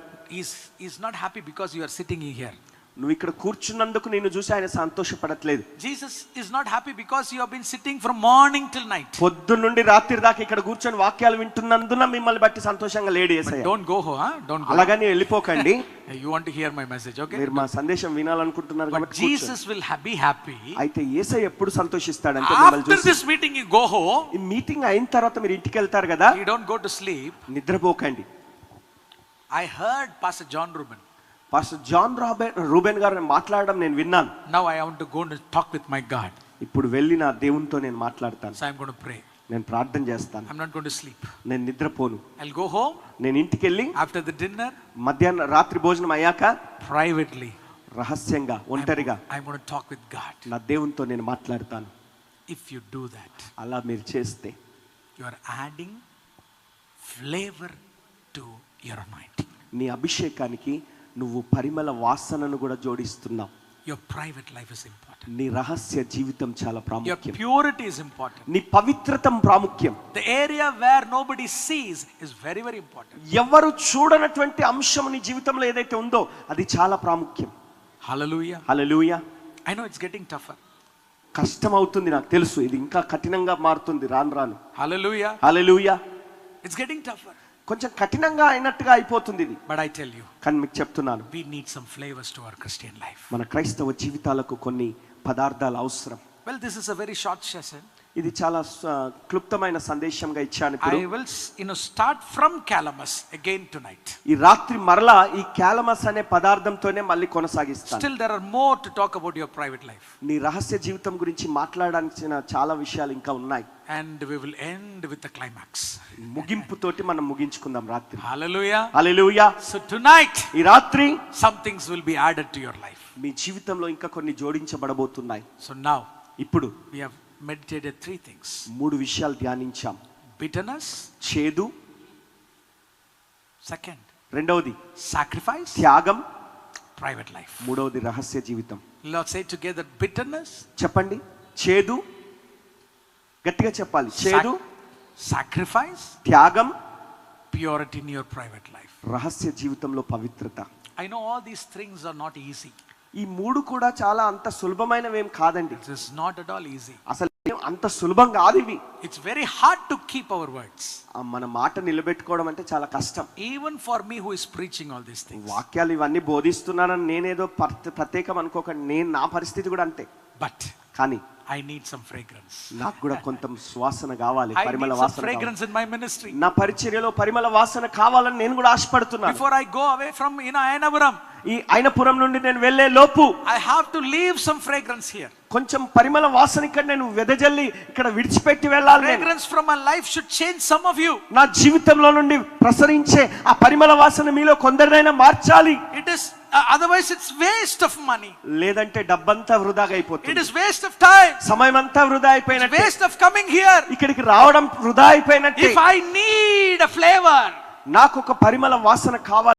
He's not happy because you are sitting here. నువ్వు ఇక్కడ కూర్చున్నందుకు నిన్ను చూసి ఆయన సంతోషపడట్లేదు. Jesus is not happy because you have been sitting from morning till night. పొద్దున్న నుండి రాత్రి దాకా ఇక్కడ కూర్చొని వాక్యాలు వింటున్నందున మిమ్మల్ని బట్టి సంతోషంగా లేడు యేసయ్య. Don't go home, huh? Don't go. అలాగని వెళ్ళిపోకండి. You want to hear my message, okay? మీరు మా సందేశం వినాలనుకుంటున్నారు But కాబట్టి Jesus will be happy. అయితే యేసయ్య ఎప్పుడు సంతోషిస్తాడంటే మిమ్మల్ని After చూసి. this meeting you go home. ఈ మీటింగ్ అయిన తర్వాత మీరు ఇంటికి వెళ్తారు కదా, You don't go to sleep. నిద్రపోకండి. I heard Pastor John Reuben. Pastor John Reuben గారు మాట్లాడడం నేను విన్నాను. Now I want to go and talk with my God. ఇప్పుడు వెళ్ళి నా దేవునితో నేను మాట్లాడతాను. So I'm going to pray. నేను ప్రార్థన చేస్తాను. I'm not going to sleep. నేను నిద్రపోను. I'll go home. నేను ఇంటికి వెళ్ళి After the dinner, మధ్యాహ్నం రాత్రి భోజనం అయ్యాక privately, రహస్యంగా ఒంటరిగా I'm going to talk with God. నా దేవునితో నేను మాట్లాడతాను. If you do that, అలా మీరు చేస్తే you are adding flavor to your anointing. నీ అభిషేకానికి నువ్వు పరిమళ వాసనను కూడా జోడిస్తున్నావు. Your private life is important. నీ రహస్య జీవితం చాలా Your ప్రాముఖ్యం. purity is important. నీ పవిత్రతం ప్రాముఖ్యం. The area where nobody sees is very, very important. ఎవరు చూడనటువంటి అంశం నీ జీవితంలో ఏదైతే ఉందో అది చాలా ప్రాముఖ్యం. Hallelujah. Hallelujah. I know it's getting tougher. కష్టం అవుతుంది, నాకు తెలుసు. ఇది ఇంకా కఠినంగా మారుతుంది రాను రాను. Hallelujah. Hallelujah. It's getting tougher. కొంచెం కఠినంగా అయినట్టుగా అయిపోతుంది ఇది. But I tell you, కానీ మీకు చెప్తున్నాను, we need some flavors to our Christian life. మన క్రైస్తవ జీవితాలకు కొన్ని పదార్థాలు అవసరం. Well, this is a very short session. ఇది చాలా క్లుప్తమైన సందేశంగా ఇచ్చాను. ఇప్పుడు I will start from calamus again tonight. ఈ రాత్రి మరలా ఈ క్యాలమస్ అనే పదార్థంతోనే మళ్ళీ కొనసాగిస్తాను. Still there are more to talk about your private life. నీ రహస్య జీవితం గురించి మాట్లాడాల్సిన చాలా విషయాలు ఇంకా ఉన్నాయి. And we will end with the climax. ముగింపుతోటి మనం ముగించుకుందాం రాత్రి. Hallelujah. హల్లెలూయా. So tonight, ఈ రాత్రి some things will be added to your life. మీ జీవితంలో ఇంకా కొన్ని జోడించబడబోతున్నాయి. So now, ఇప్పుడు we have meditated 3 things. 3 విషయాలు ధ్యానించాం. Bitterness. చేదు. Second, రెండవది sacrifice. త్యాగం. Private life. మూడవది రహస్య జీవితం. Let's say together, bitterness. చెప్పండి. చేదు. గట్టిగా చెప్పాలి. చేదు. Sacrifice. త్యాగం. Purity in your private life. రహస్య జీవితంలో పవిత్రత. I know all these things are not easy. ఈ మూడు కూడా చాలా అంత సులభమైనవేం కాదండి. It is not at all easy. అసలు అంత సులభం కాదు ఇవి. It's very hard to keep our words. మన మాట నిలబెట్టుకోవడం అంటే చాలా కష్టం. Even for me who is preaching all these things. వాక్యాలు ఇవన్నీ బోధిస్తున్నానని నేనేదో ప్రత్యేకం అనుకోకండి, నేను నా పరిస్థితి కూడా అంతే. But కానీ I need some fragrance. నాకు కూడా కొంత సువాసన కావాలి, I పరిమళ need some వాసన fragrance కావాలి. in my ministry. నా పరిచర్యలో పరిమళ వాసన కావాలని నేను కూడా ఆశపడుతున్నాను. Before I go away from Ayanapuram, ఈ అయినపురం నుండి నేను వెళ్ళే లోపు I have to leave some fragrance here. కొంచెం పరిమళ వాసన ఇక్కడ నేను వెదజల్లి ఇక్కడ విడిచిపెట్టి వెళ్ళాలి. Fragrance from my life should change some of you. నా జీవితంలో నుండి ప్రసరించే ఆ పరిమళ వాసన మీలో కొందరినైనా మార్చాలి. It is otherwise it's waste of money. లేదంటే డబ్బంతా వృధాగా అయిపోతుంది. It is waste of time. సమయం అంతా వృధా అయిపోయినట్టే. Waste of coming here. ఇక్కడికి రావడం వృధా అయిపోయినట్టే. If I need a flavor, నాకు ఒక పరిమళ వాసన కావాలి.